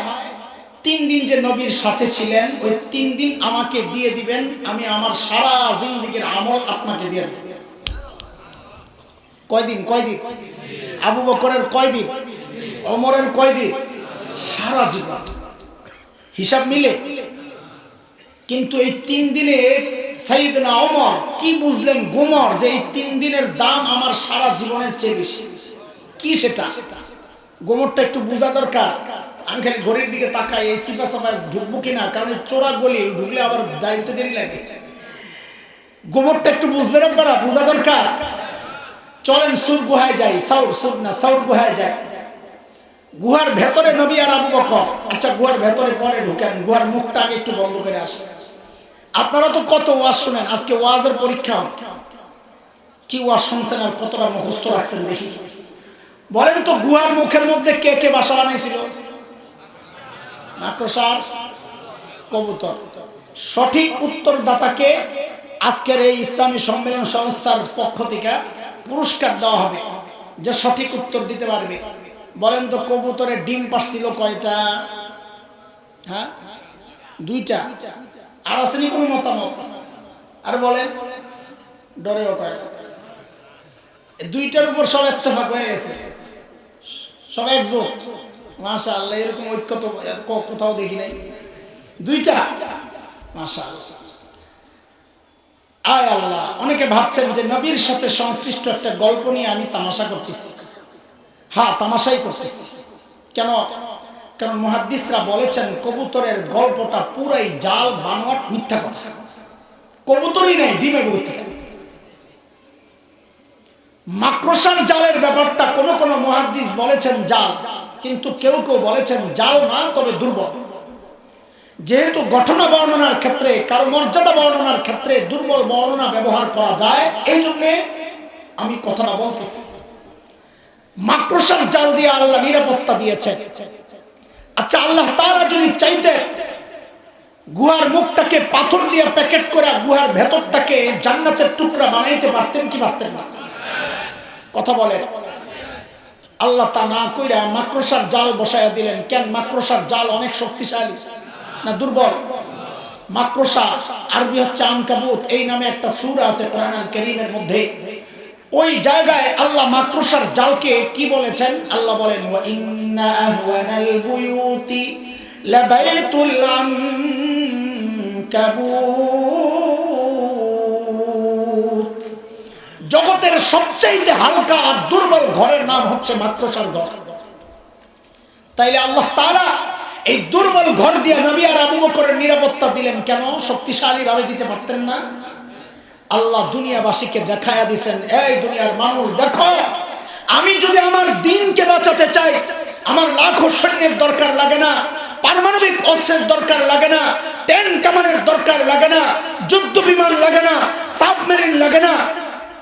3 দিন যে নবীর সাথে ছিলেন, ওই 3 দিন আমাকে দিয়ে দিবেন, আমি আমার সারা জিন্দেগীর আমল আপনাকে দিয়ে দেব। কয়দিন? কয়দিন? আবু বকরের কয়দিন? ওমরের কয়দিন? সারা জীবন। হিসাব মিলে। কিন্তু এই 3 দিনে সাইয়েদনা ওমর কি বুঝলেন গোমর, যে এই 3 দিনের দাম আমার সারা জীবনের চেয়ে বেশি। কি সেটা? গোমরটা একটু বোঝা দরকার। আমি খালি ঘড়ির দিকে তাকাই, এই সিপা সাপা ঢুকবো কিনা, কারণ চোরা গলি ঢুকলে আবার দায়িত্ব দেরি লাগে। গোমরটা একটু বুঝবেন আপনারা, বোঝা দরকার। চলেন সুর গুহায় যাই। সাউর গুহায় যাই। গুহার ভেতরে নবী আর আবু বকর। আচ্ছা, গুহার ভেতরে পরে ঢুকেন, গুহার মুখটা আগে একটু বন্ধ করে আসে। আপনারা তো কত ওয়াজ শুনেন, আজকে ওয়াজের পরীক্ষা। কি ওয়াজ শুনছেন আর কতটা মুখস্থ রাখছেন দেখি? বলেন তো, গুহার মুখের মধ্যে কে কে বাসা বানাইছিল? মাকড়সার, কবুতর। সঠিক উত্তরদাতাকে আজকের এই ইসলামী সম্মেলন সংস্থার পক্ষ থেকে পুরস্কার দেওয়া হবে, যে সঠিক উত্তর দিতে পারবে। বলেন তো, কবুতরের ডিম পারছিল কয়টা? হ্যাঁ, 2টা। আর আসেনি কোনো মতামত? আর বলেন, ডরেও কয় 2টার উপর সব ইত্তেফাক হয়ে গেছে, সব একজোট। মাশাআল্লাহ, এরকম ঐক্য তো কোথাও দেখি নাই। 2টা, মাশাআল্লাহ। আয় আল্লাহ। অনেকে ভাবছেন যে নবীর সাথে সংশ্লিষ্ট একটা গল্প নিয়ে আমি তামাশা করতেছি। হ্যাঁ, তামাশাই করতেছি। কেন? কারণ মুহাদ্দিসরা বলেছেন কবুতরের গল্পটা পুরাই জাল, বানোয়াট, মিথ্যা কথা। কবুতরই নেই, ডিমে ঘুরতে। মাকড়সার জালের ব্যাপারটা কোন কোন মুহাদ্দিস বলেছেন জাল, কিন্তু কেউ কেউ বলেছেন জাল না, তবে দুর্বল। যেহেতু ঘটনা বর্ণনার ক্ষেত্রে, কারো মর্যাদা বর্ণনার ক্ষেত্রে দুর্বল বর্ণনা ব্যবহার করা যায়, এই জন্য আমি কথাটা বলতেছি। মাকড়সার জাল দিয়ে আল্লাহ নিরাপত্তা দিয়েছেন। আচ্ছা, আল্লাহ তাআলা যদি চাইতেন গুহার মুখটাকে পাথর দিয়ে প্যাকেট করে গুহার ভেতরটাকে জান্নাতের টুকরা বানাইতে পারতেন কি পারতেন না? কথা বলেন। আল্লাহ তা না কইরা মাকড়সার জাল বসায়া দিলেন। কেন? মাকড়সার জাল অনেক শক্তিশালী না দুর্বল? মাকড়সা আরবি হচ্ছে আনকাবুত, এই নামে একটা সূরা আছে কোরআন কারীমের মধ্যে। ওই জায়গায় আল্লাহ মাকড়সার জালকে কি বলেছেন? আল্লাহ বলেন, ওয়া ইন্না আহওয়ানাল বুয়ুতি লাবাইতুল আনকাবুত। জগতের সবচেয়ে হালকা আর দুর্বল ঘরের নাম হচ্ছে মাকড়সার ঘর। তাইলে আল্লাহ তাআলা এই দুর্বল ঘর দিয়ে নবী আর আবু বকরের নিরাপত্তা দিলেন কেন? শক্তিশালী ভাবে দিতে পারতেন না? আল্লাহ দুনিয়াবাসীকে দেখায়া দিয়েছেন, এই দুনিয়ার মানুষ দেখো, আমি যদি আমার দ্বীনকে বাঁচাতে চাই, আমার লাখো সৈন্যের দরকার লাগে না, পারমাণবিক অস্ত্রের দরকার লাগে না, ট্যাঙ্ক কামানের দরকার লাগে না, যুদ্ধ বিমান লাগে না, সাবমেরিন লাগে না।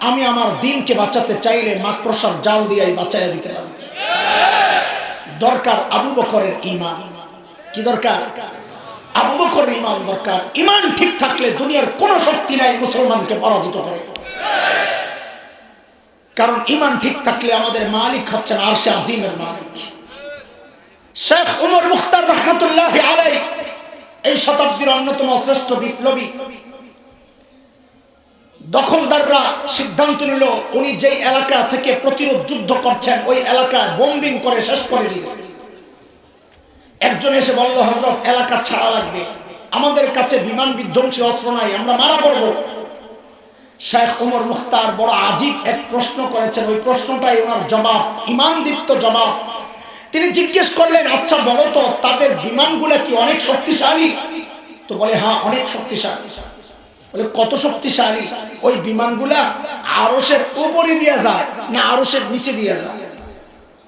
আমি আমার দ্বীনকে বাঁচাতে চাইলে মাকড়সার জাল দিয়েই বাঁচাইয়া দিতে পারি। দরকার আবু বকরের ঈমান। কি দরকার? আবু বকরের ঈমান দরকার। ঈমান ঠিক থাকলে দুনিয়ার কোন শক্তি নাই মুসলমানকে পরাজিত করে। কারণ ঈমান ঠিক থাকলে আমাদের মালিক হচ্ছেন আরশে আজিমের মালিক। শেখ উমর মুখতার রহমাতুল্লাহি আলাইহি এই শতাব্দীর অন্যতম শ্রেষ্ঠ বিপ্লবী। দখলদাররা সিদ্ধান্ত নিল উনি যেই এলাকা থেকে প্রতিরোধ যুদ্ধ করছেন ওই এলাকায় বোম্বিং করে শেষ করে দিবে। একজন এসে বলল, হযরত এলাকা ছাড়া লাগবে, আমাদের কাছে বিমান বিধ্বংসী অস্ত্র নাই, আমরা মারা পড়ব। শেখ ওমর মুখতার বড় আজীব এক প্রশ্ন করেছেন, ওই প্রশ্নটাই ওনার জবাব, ঈমানদীপ্ত জবাব। তিনি জিজ্ঞেস করলেন, আচ্ছা বলো তো তাদের বিমানগুলা কি অনেক শক্তিশালী? তো বলে হ্যাঁ অনেক শক্তিশালী। বলে কত শক্তিশালী? ওই বিমানগুলা আরশের উপরে দিয়ে যায় না আরশের নিচে দিয়ে যায়?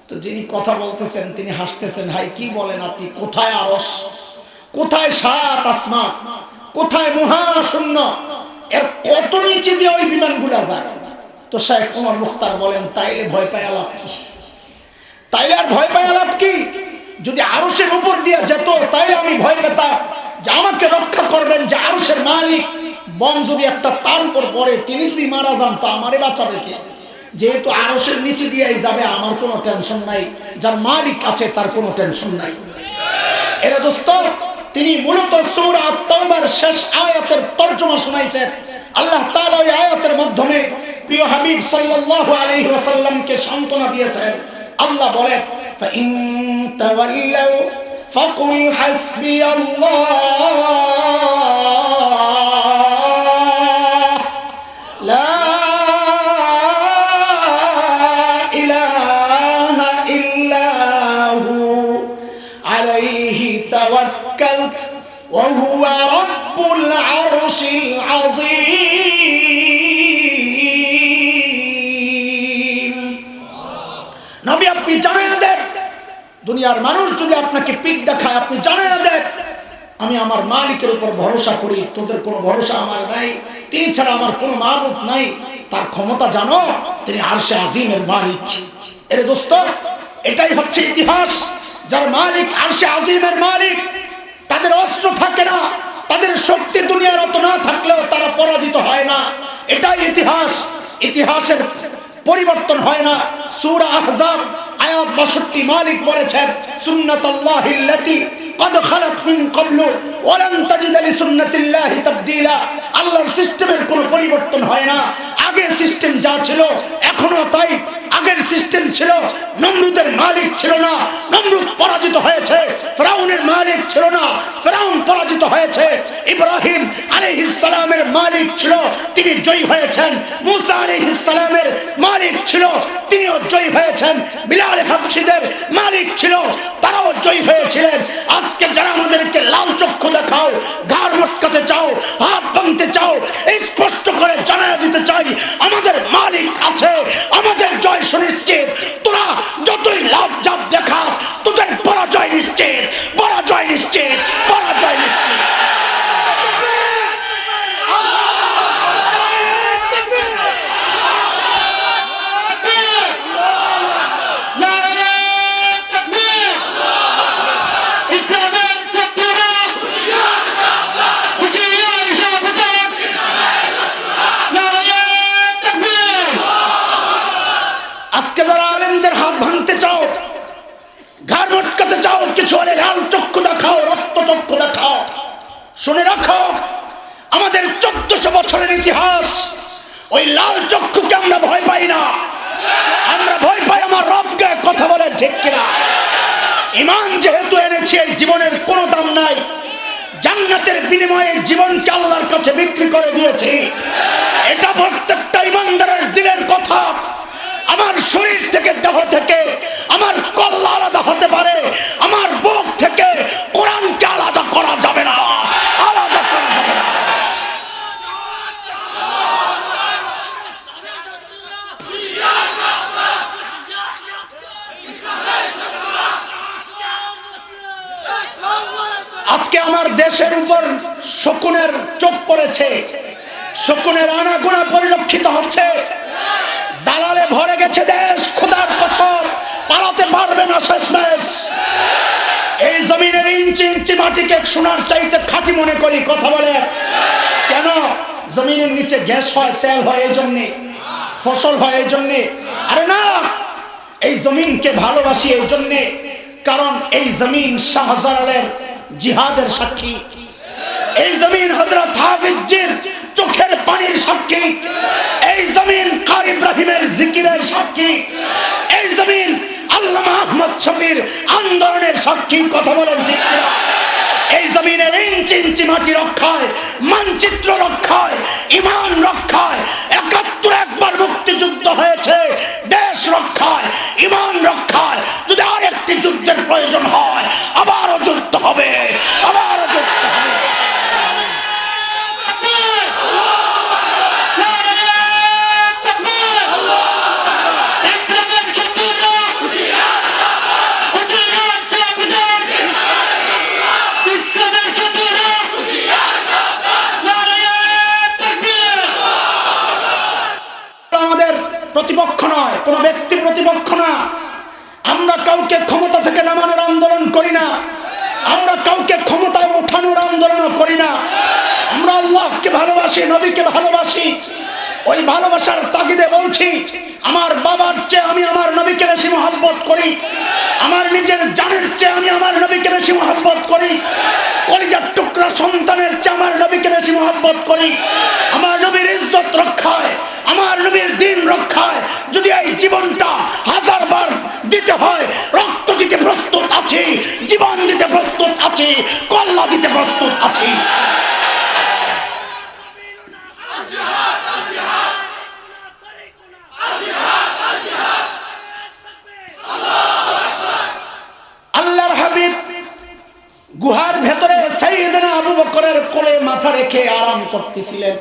তো যিনি কথা বলতেছেন তিনি হাসতেছেন, হাই কি বলেন আপনি, কোথায় আরশ, কোথায় সাত আসমান, কোথায় মহাশূন্য, এর কত নিচে দিয়ে ওই বিমানগুলা যায়? তো শেখ ওমর মুখতার বলেন, তাইলে ভয় পায় লাভ কি? তাইলে আর ভয় পায় লাভ কি? যদি আরশের উপর দিয়ে যেত তাইলে আমি ভয় পেতাম যে আমাকে রক্ষা করবেন যে আরশের মালিক। বম যদি একটা তার উপর পড়ে, তিনি যদি মারা যান তো আমারে বাঁচাবে কে? যেহেতু আরশের নিচে দিয়েই যাবে, আমার কোনো টেনশন নাই, যার মালিক আছে তার কোনো টেনশন নাই। এরা দোস্ত, তিনি মূলত সূরা আত-তাওবার শেষ আয়াতের তরজমা শুনাইছেন। আল্লাহ তাআলা ওই আয়াতের মাধ্যমে প্রিয় হাবিব সাল্লাল্লাহু আলাইহি ওয়াসাল্লামকে সান্ত্বনা দিয়েছেন। আল্লাহ বলেন, ফাইন তাওয়াল্লাউ ফাকুল হাসবিয়াল্লাহ লা ইলাহা ইল্লাহু আলাইহি তাওয়াক্কালতু ওয়া হুয়া রাব্বুল আরশিল আযীম। নবী আপনি জানায়া দেন, দুনিয়ার মানুষ যদি আপনাকে পিঠ দেখায় আপনি জানায়া দেন, আমি আমার মালিকের উপর ভরসা করি, তোদের কোনো ভরসা আমার নাই, তিনি ছাড়া আমার কোনো মাবুদ নাই। তার ক্ষমতা জানো, তিনি আরশে আজিমের মালিক। এর দোস্ত, এটাই হচ্ছে ইতিহাস। যার মালিক আরশে আজিমের মালিক, তাদের অস্ত্র থাকে না, তাদের শক্তি দুনিয়ার অত না থাকলেও তারা পরাজিত হয় না। এটাই ইতিহাস। ইতিহাসের পরিবর্তন হয় না। সূরা আহজাব আয়াত 62 মালিক বলেছেন, সুন্নাতাল্লাহিল্লাতী قد خلت من قبل ولن تجد لسنة الله تبديلا। আল্লাহর সিস্টেমের কোনো পরিবর্তন হয় না। আগের সিস্টেম যা ছিল এখনো তাই। আগের সিস্টেম ছিল, নমরুদের মালিক ছিল না, নমরুদ পরাজিত হয়েছে। ফিরাউনের মালিক ছিল না, ফিরাউন পরাজিত হয়েছে। ইব্রাহিম আলাইহিস সালামের মালিক ছিল, তিনি জয়ী হয়েছেন। মুসা আলাইহিস সালামের মালিক ছিল, তিনিও জয়ী হয়েছেন। বিলাল হাবশীদের মালিক ছিল, তারাও জয়ী হয়েছিলেন। আজকে যারা আমাদেরকে লাল চক্ষু দেখাও, ঘাড় মটকাতে চাও, হাত ভাঙতে চাও, স্পষ্ট করে জানায়া দিতে চাই আমাদের মালিক আছে, আমাদের জয় সুনিশ্চিত। তোরা যতই লাভ জাপ দেখাস, তোদের পরাজয় নিশ্চিত, পরাজয় নিশ্চিত, পরাজয় নিশ্চিত। আজকে যারা আলেমদের হাত ভাঙতে চাও, ঘাড় মটকাতে চাও, কিছু হলে লাল চক্ষু দেখাও, রক্ত চক্ষু দেখাও, শুনে রাখো আমাদের 1400 বছরের ইতিহাস। ওই লাল চক্ষুকে আমরা ভয় পাই না, আমরা ভয় পাই আমার রবকে। কথা বলেন ঠিক কিনা? ঈমান যেহেতু এনেছি, এই জীবনের কোনো দাম নাই। জান্নাতের বিনিময়ে জীবনকে আল্লাহর কাছে বিক্রি করে দিয়েছি। এটা প্রত্যেকটা ঈমানদারের দিলের কথা। আমার শরীর থেকে, দেহ থেকে আমার কল্লা আলাদা হতে পারে, আমার বুক থেকে কোরআনকে আলাদা করা যাবে না, আলাদা করা যাবে না। আজকে আমার দেশের উপর শকুনের চোখ পড়েছে, শকুনের আনাগোনা পরিলক্ষিত হচ্ছে। দালালে ভরে গেছে দেশ, খোদার কসম পালাতে পারবে না শেষমেশ। এই জমিনের ইঞ্চি ইঞ্চি মাটিকে সোনার চাইতে খাঁটি মনে করি। কথা বলে কেন? জমিনের নিচে গ্যাস হয়, তেল হয়, এই জন্যে ফসল হয়, এই জন্যে। আরে না, এই জমিনকে ভালোবাসি এই জন্যে, কারণ এই জমিন শাহজালালের জিহাদের সাক্ষী। এই জমিন হযরত হাফিজের চোখের পানির সাক্ষী। এই জমিন কারি ইব্রাহিমের জিকিরের সাক্ষী। এই জমিন আল্লামা আহমদ শফির আন্দোলনের সাক্ষী। কথা বলেন ঠিক কিনা? এই জমিনের ইঞ্চি ইঞ্চি মাটি রক্ষায়, মানচিত্র রক্ষায়, ঈমান রক্ষায় রক্ষায়, ঈমান রক্ষায় যদি আরেকটি যুদ্ধের প্রয়োজন হয়, আবারও যুদ্ধ হবে, আবারও যুদ্ধ হবে। আমাদের প্রতিপক্ষ নয়, কোন ব্যক্তি প্রতিপক্ষ না। আমরা কাউকে ক্ষমতা থেকে নামানোর আন্দোলন করি না, আমরা কাউকে ক্ষমতায় ওঠানোর আন্দোলন করি না। আমরা আল্লাহকে ভালোবাসি, নবীকে ভালোবাসি। ওই ভালোবাসার তাগিদে বলছি, আমার বাবার চেয়ে আমি আমার নবীকে বেশি মহব্বত করি, আমার নিজের জানের চেয়ে আমি আমার নবীকে বেশি মহব্বত করি, কলিজার টুকরা সন্তানের চেয়ে আমার নবীকে বেশি মহব্বত করি। আমার নবীর ইজ্জত রক্ষায়, আমার নবীর দিন রক্ষায় যদি এই জীবনটা 1000 বার দিতে হয়, রক্ত দিতে প্রস্তুত আছি, জীবন দিতে প্রস্তুত আছি, কল্লা দিতে প্রস্তুত আছি। আল্লাহর হাবিব গুহার ভেতরে সাইয়েদনা আবু বকরের কোলে মাথা রেখে আরাম করতেছিলেন।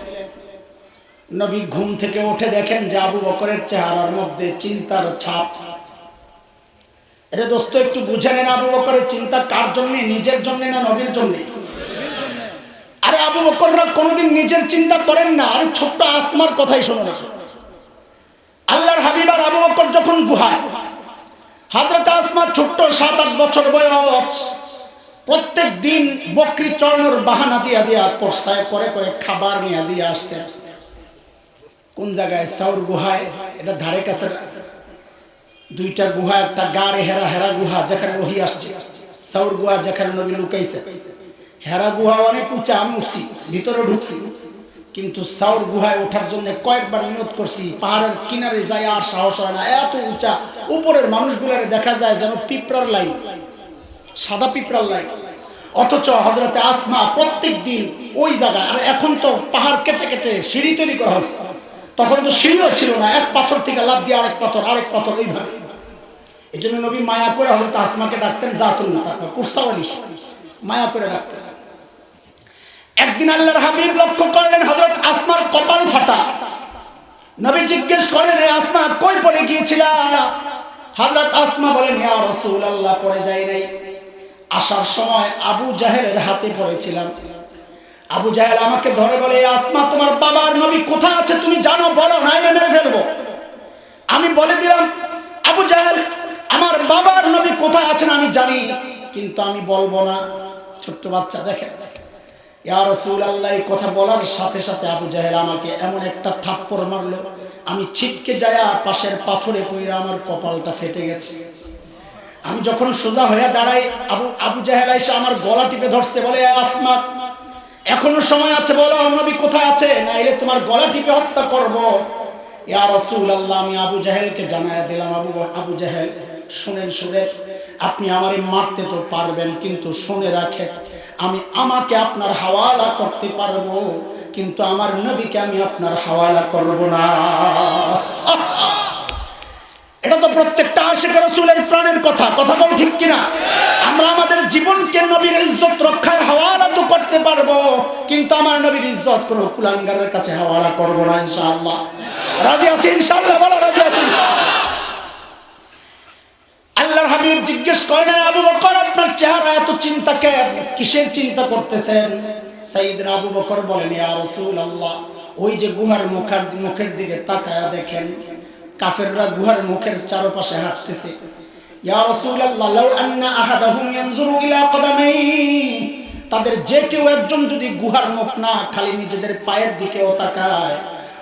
নবী ঘুম থেকে উঠে দেখেন যে আবু বকরের চেহারার মধ্যে চিন্তার ছাপ। আরে দোস্ত, একটু বুঝে নেন, আবু বকরের চিন্তা কার জন্য? নিজের জন্য না নবীর জন্য? আরে আবু বকররা কোনোদিন নিজের চিন্তা করেন না। আরে ছোট্ট আসমার কথাই শোনো না। আল্লাহর হাবিব আর আবু বকর যখন গুহায়, হযরত আসমা ছোট্ট 7-8 বছর বয়স, প্রত্যেক দিন বকরি চড়ানোর বাহানা দিয়া দিয়া কোরসায় করে করে খাবার নিয়ে দিয়ে আসতেন। কোন জায়গায়? সাউর গুহায়। এটা ধারে কাছে দুইটা গুহা, একটা গাড়ে হেরা হেরা গুহা যেখানে ওহী আসছে, সাউর গুহা যেখানে নবী লুকাইছে। হেরা গুহা অনেক উঁচা, আমি উঠছি, ভিতরে ঢুকছি, কিন্তু সাউর গুহায় ওঠার জন্য কয়েকবার নিয়ত করছি, পাহাড়ের কিনারে যায় আর সাহস হয় না, এত উঁচা। উপরের মানুষগুলারে দেখা যায় যেন পিঁপড়ার লাইন, সাদা পিঁপড়ার লাইন। অথচ হযরতে আসমা প্রত্যেক দিন ওই জায়গায়। আর এখন তো পাহাড় কেটে কেটে সিঁড়ি তৈরি করা হচ্ছে, তখন তো সিঁড়িও ছিল না, এক পাথর থেকে লাফ দিয়ে আরেক পাথর এইভাবে। এই জন্য নবী মায়া করে হযরত আসমাকে ডাকতেন জাতুন কুরসাওয়ালি, মায়া করে ডাকতেন। একদিন আল্লাহর হাবিব লক্ষ্য করলেন হযরত আসমার কপাল ফাটা। নবী জিজ্ঞেস করলেন, হে আসমা, কই পড়ে গিয়েছিলা? হযরত আসমা বলেন, ইয়া রাসূলুল্লাহ, পড়ে যাই নাই, আসার সময় আবু জাহেলের হাতে পড়েছিলাম। আবু জাহেল আমাকে ধরে বলে, আসমা, তোমার বাবার নবী কোথায় আছে তুমি জানো? বলো, নাইলে মেরে ফেলবো। আমি বলে দিলাম, আবু জাহেল, আমার বাবার নবী কোথায় আছেন আমি জানি, কিন্তু আমি বলবো না। ছোট্ট বাচ্চা, দেখেন। ইয়া রাসূলুল্লাহ কথা বলার সাথে সাথে আবু জাহেল আমাকে এমন একটা থাপ্পড় মারলো, আমি ছিটকে যায়া পাশের পাথরে পড়ে আমার কপালটা ফেটে গেছে। আমি যখন সোজা হয়ে দাঁড়াই, আবু জাহেল এসে আমার গলা টিপে ধরছে, বলে, আসমা, এখনো সময় আছে, বলো নবী কোথায় আছে, নাইলে তোমার গলা টিপে হত্যা করব। ইয়া রাসূলুল্লাহ, আমি আবু জাহেলকে জানায়া দিলাম, আবু জাহেল, শুনেন, আপনি আমারে মারতে তো পারবেন, কিন্তু শুনে রাখেন, আমাকে আপনার হাওয়ালা করতে পারবো, কিন্তু আমার নবীকে আমি আপনার হাওয়ালা করব না। এটা তো প্রত্যেকটা আশিক রাসূলের প্রাণের কথা বল, ঠিক কিনা? আমরা আমাদের জীবনকে নবীর ইজ্জত রক্ষায় হাওয়ালা তো করতে পারবো, কিন্তু আমার নবীর ইজ্জত কোনো কুলাঙ্গারের কাছে হাওয়ালা করব না, ইনশাআল্লাহ। রাজি আছি ইনশাআল্লাহ? বলো, রাজি আছি ইনশাআল্লাহ? আল্লাহর হাবিব জিজ্ঞেস করেন, আবু বকর, আপনার চেহারা এত চিন্তা কেন? কিসের চিন্তা করতেছেন? সাইয়েদনা আবু বকর বলেন, ইয়া রাসূলুল্লাহ, ওই যে গুহার মুখের দিকে তাকায়া দেখেন, কাফেররা গুহার মুখের চারপাশে হাঁটতেছে। ইয়া রাসূলুল্লাহ, লাউ আন্না আহাদাহুম ইয়ানজুরু ইলা কদামাইহি, তাদের যে কেউ একজন যদি গুহার মুখ না খালি নিজেদের পায়ের দিকেও তাকায়,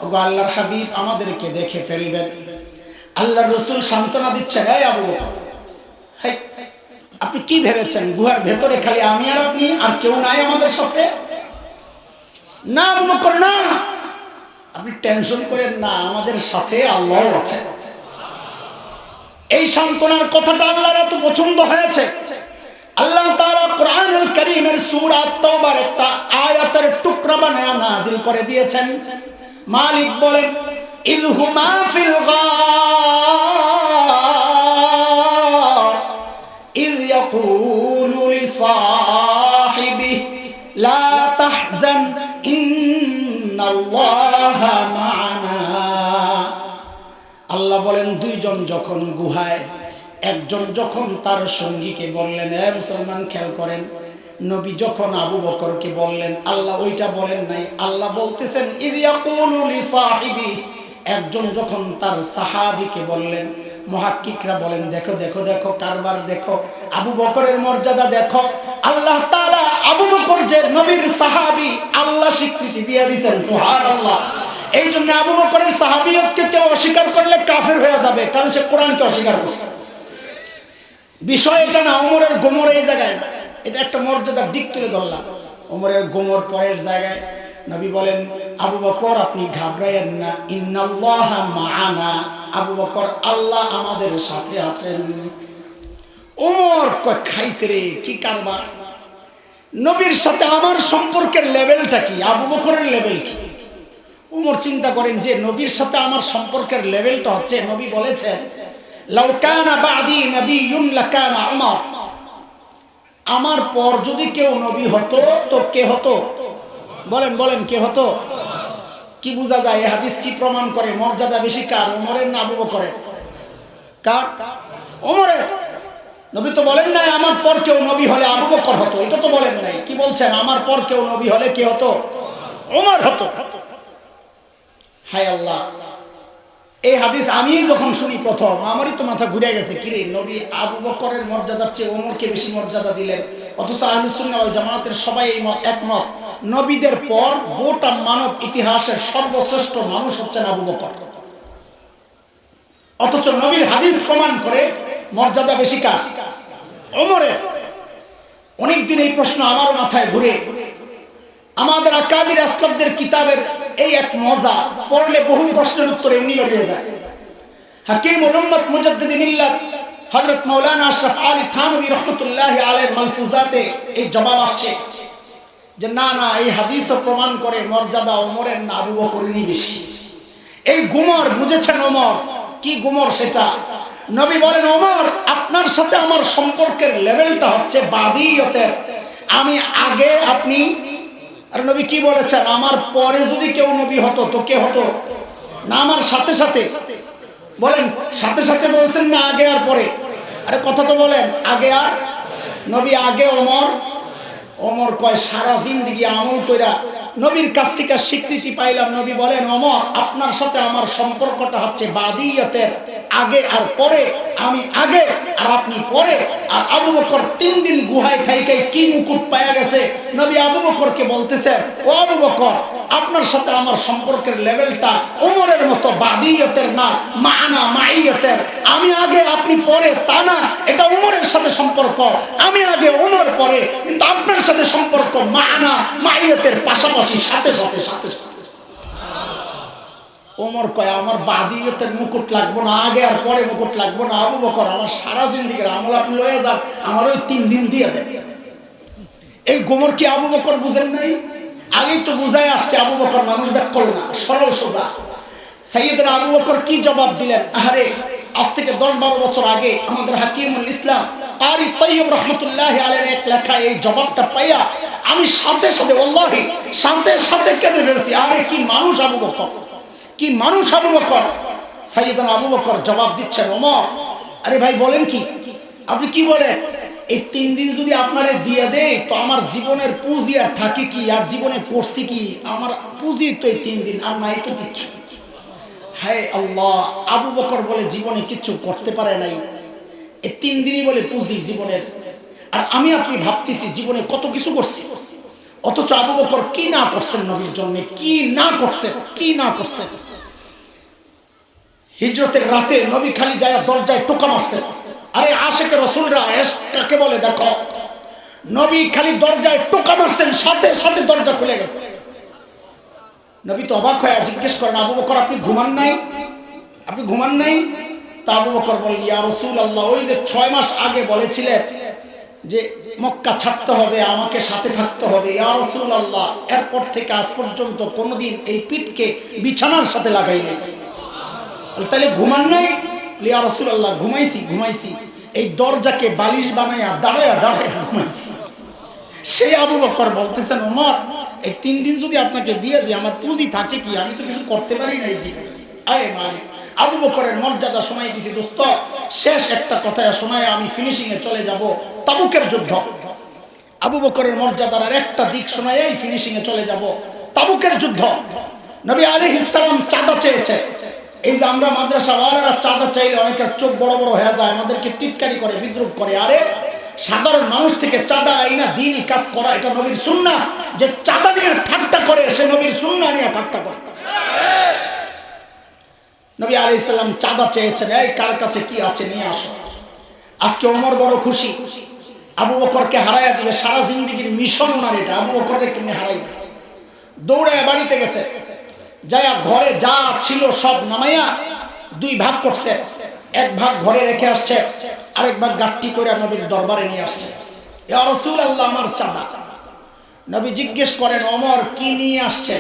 ওগো আল্লাহর হাবিব, আমাদেরকে দেখে ফেলবেন। আল্লাহর রাসূল সান্ত্বনা দিচ্ছেন, এই আবু বকর, আপনি কি ভেবেছেন গুহার ভেতরে খালি আমি আর আপনি, আর কেউ নাই আমাদের সাথে? না আবু বকর, না, আপনি টেনশন করেন না, আমাদের সাথে আল্লাহ আছে। এই সান্ত্বনার কথাটা আল্লাহর এত পছন্দ হয়েছে, আল্লাহ তাআলা কোরআনুল কারীমের সূরা তাওবার একটা আয়াতের টুকরা বানায়া নাযিল করে দিয়েছেন। মালিক বলেন, ইযহুমা ফিল গার ইয়াকুলু লিসাহিবিহি লা তাহজান ইন্নাল্লাহা মা'ানা। আল্লাহ বলেন দুইজন যখন গুহায়, একজন যখন তার সঙ্গীকে বললেন, হে মুসলমান খেয়াল করেন, নবী যখন আবু বকরকে বললেন, আল্লাহ ওইটা বলেন নাই, আল্লাহ বলতেছেন ইয ইয়াকুলু লিসাহিবি, একজন যখন তার সাহাবীকে বললেন। মুহাক্কিকরা বলেন দেখো দেখো দেখো কারবার দেখো, আবু বকরের মর্যাদা দেখো। আল্লাহ তাআলা আবু বকর যে নবীর সাহাবী, আল্লাহ স্বীকৃতি দিয়ে দিয়েছেন, সুবহানাল্লাহ। এই জন্য আবু বকরের সাহাবিয়তকে কেউ অস্বীকার করলে কাফের হয়ে যাবে, কারণ সে কোরআনকে অস্বীকার করছে। বিষয় এটা না ওমরের গোমর এই জায়গায়, এটা একটা মর্যাদার দিক তুলে ধরলাম। ওমরের গোমর পরের জায়গায়। নবী বলেন আবু বকর আপনি ঘাবড়ায়েন না, ইন্নাল্লাহা মা'ানা, আবু বকর আল্লাহ আমাদের সাথে আছেন। ওমর কয় খাইছে রে, কি কারবার, নবীর সাথে আমার সম্পর্কের লেভেলটা কি, আবু বকরের লেভেল কি। ওমর চিন্তা করেন যে নবীর সাথে আমার সম্পর্কের লেভেলটা হচ্ছে, নবী বলেছেন লাউ কানা বা'দি নাবিয়্যুন লাকানা উমর, আমার পর যদি কেউ নবী হতো তো কে হতো, বলেন বলেন কে হতো। কি বোঝা যায় এই হাদিস কি প্রমাণ করে, মর্যাদা বেশি কার, ওমরের না আবু বকরের? কার? ওমরের। নবী তো বলেন নাই আমার পর কেউ নবী হলে আবু বকর হতো, এটা তো বলেন নাই। কি বলছেন? আমার পর কেউ নবী হলে কে হতো? ওমর হতো। হায় আল্লাহ, এই হাদিস আমি যখন শুনি প্রথম আমারই তো মাথা ঘুরে গেছে, কিরে নবী আবু বকরের মর্যাদার চেয়ে ওমরকে বেশি মর্যাদা দিলেন। অথচ আহলুস সুন্নাহ ওয়াল জামাতের সবাই এই মত একমত, নবীদের পর গোটা মানব ইতিহাসের সর্বশ্রেষ্ঠ মানুষ হচ্ছেন আবু বকর। অথচ নবীর হাদিস প্রমাণ করে মর্যাদা বেশি কার? ওমরের। অনেকদিন এই প্রশ্ন আমার মাথায় ঘুরে। আমাদের আকাবির আসলাফদের কিতাবের এই এক মজা, পড়লে বহু প্রশ্নের উত্তর এমনি বেরিয়ে যায়। হাকিম উম্মত মুজাদ্দিদ মিল্লাত হযরত মাওলানা আশরাফ আলী থানভী রাহমাতুল্লাহি আলাইহির মালফুজাতে এই জবাব আসছে যে না না, এই হাদিসও প্রমাণ করে মর্যাদা ওমরের না আবু বকরেরই বেশি। এই গুমর বুঝেছেন ওমর কি গুমর সেটা। নবী বলেন ওমর আপনার সাথে আমার সম্পর্কের লেভেলটা হচ্ছে বাদিয়তের, আমি আগে আপনি। আর নবী কি বলেছেন? আমার পরে যদি কেউ নবী হতো তো কে হতো? না আমার সাথে সাথে। বলেন সাথে সাথে বলছেন না আগে আর পরে? আরে কথা তো বলেন, আগে আর নবী আগে ওমর। ওমর কয় সারা জিন্দেগি আমল কইরা নবীর কাছ থেকে স্বীকৃতি পাইলাম। নবী বলেন ওমর আপনার সাথে আমার সম্পর্কটা হচ্ছে বাদিয়তের, আগে আর পরে, আমি আগে আর আপনি পরে। আর আবু বকর 3 দিন গুহায় থাইকে কি মুকুট পায়া গেছে, নবী আবু বকরকে বলতেছেন ও আবু বকর আপনার সাথে আমার সম্পর্কের লেভেলটা ওমরের মতো বাদিয়তের না, মা'না মাইয়তের। আমি আগে আপনি পরে তা না, এটা ওমরের সাথে সম্পর্ক, আমি আগে ওমর পরে, কিন্তু আপনার সাথে সম্পর্ক মা'না মাইয়তের পাশাপাশি, সাথে সাথে সাথে সাথে। ওমর কয় আমার বাদিয়তের মুকুট লাগবো না, আগে আর পরে মুকুট লাগবো না। আবু বকর আমার সারা জিন্দেগির আমল আপনি লয়ে যান, আমার ওই 3 দিন দিয়ে দেন। এই গোমর কি আবু বকর বুঝেন নাই? আগেই তো বুঝায় আসছে আবু বকর মানুষ ব্যাকল না, সরল সোজা। সাইয়েদনা আবু বকর কি জবাব দিলেন? আরে আজ থেকে 10-12 বছর আগে আমাদের হাকিমুল ইসলাম কারি তাইয়্যিব রাহমাতুল্লাহি আলাইহির এক লেখা এই জবাবটা পাইয়া আমি সাথে সাথে ওয়াল্লাহি সাথে সাথে কেঁদে ফেলছি। আরে কি মানুষ আবু বকর, কি মানুষ আবু বকর। সাইয়েদনা আবু বকর জবাব দিচ্ছেন ওমর আরে ভাই বলেন কি, আপনি কি বলেন? এই 3 দিন যদি আপনারে দিয়ে দেই তো আমার জীবনের পুঁজি আর থাকে কি, আর জীবনে করছি কি, আমার পুঁজি তো এই 3 দিন, আর নাই তো কিচ্ছু। হায় আল্লাহ, আবু বকর বলে জীবনে কিচ্ছু করতে পারে নাই, এই 3 দিনই বলে পুঁজি জীবনের। আর আমি আপনি ভাবতেছি জীবনে কত কিছু করছি, অথচ আবু বকর কি না করছেন নবীর জন্য, কি না করছেন, কি না করছেন। হিজরতের রাতে নবী খালি যায় দরজায় টোকা মারছেন। আরে আশেকে রাসূলরা কাকে বলে দেখো, নবী খালি দরজায় টোকা মারছেন, সাথে সাথে দরজা খুলে গেছে। নবী তো অবাক হয়ে জিজ্ঞেস করেন আবু বকর আপনি ঘুমান নাই, আপনি ঘুমান নাই? তা আবু বকর বলেন ইয়া রাসূলুল্লাহ ওই যে 6 মাস আগে বলেছিলেন যে মক্কা ছাড়তে হবে, আমাকে সাথে থাকতে হবে ইয়া রাসূলুল্লাহ, এরপর থেকে আজ পর্যন্ত কোনোদিন এই পিঠকে বিছানার সাথে লাগাই নাই। তাহলে ঘুমান নাই? ইয়া রাসূলুল্লাহ ঘুমাইছি ঘুমাইছি। এই দরজাকে বালিশ বানাইয়া দাঁড়ায়া দাঁড়ায়া ঘুমাইছি। সেই আবু বকর বলতেছেন, ওমর এই 3 দিন যদি আপনাকে দিয়ে দিই আমার পুঁজি থাকে কি? আমি তো কিছু করতে পারি না এই জীবনে। আয় মালিক, আবু বকরের মর্যাদা শোনাই দিছি দোস্ত। শেষ একটা কথা শোনায় আমি ফিনিশিং এ চলে যাব। তাবুকের যুদ্ধ, আবু বকরের মর্যাদার আর একটা দিক শোনায় ফিনিশিং এ চলে যাব। তাবুকের যুদ্ধ, নবী আলাইহিস সালাম চাঁদা চেয়েছে। এই যে আমরা মাদ্রাসাওয়ালারা চাঁদা চাইলে অনেকের চোখ বড় বড় হয়ে যায়, আমাদেরকে টিটকারি করে, বিদ্রুপ করে। আরে সাধারণ মানুষ থেকে চাঁদা আইনা দ্বীনি কাজ করা এটা নবীর সুন্নাহ। যে চাঁদা নিয়ে ঠাট্টা করে সে নবীর সুন্নাহ নিয়ে ঠাট্টা করে। নবী আলাইহিস সালাম চাঁদা চেয়েছেন, এই কার কাছে কি আছে নিয়ে আসো। আজকে ওমর বড় খুশি, আবু বকরকে হারাইয়া দিবে। সারা জিন্দেগীর মিশন ওনার এটা, আবু বকরকে কেমনে হারাইবে। দৌড়ায় বাড়িতে গেছে, যায়া ঘরে যা ছিল সব নামাইয়া 2 ভাগ করছে। 1 ভাগ ঘরে রেখে আসছে, আরেক ভাগ গাট্টি করে নবীর দরবারে নিয়ে আসছে। ইয়া রাসূলুল্লাহ, আমার চাঁদা। নবী জিজ্ঞেস করেন, ওমর কি নিয়ে আসছে?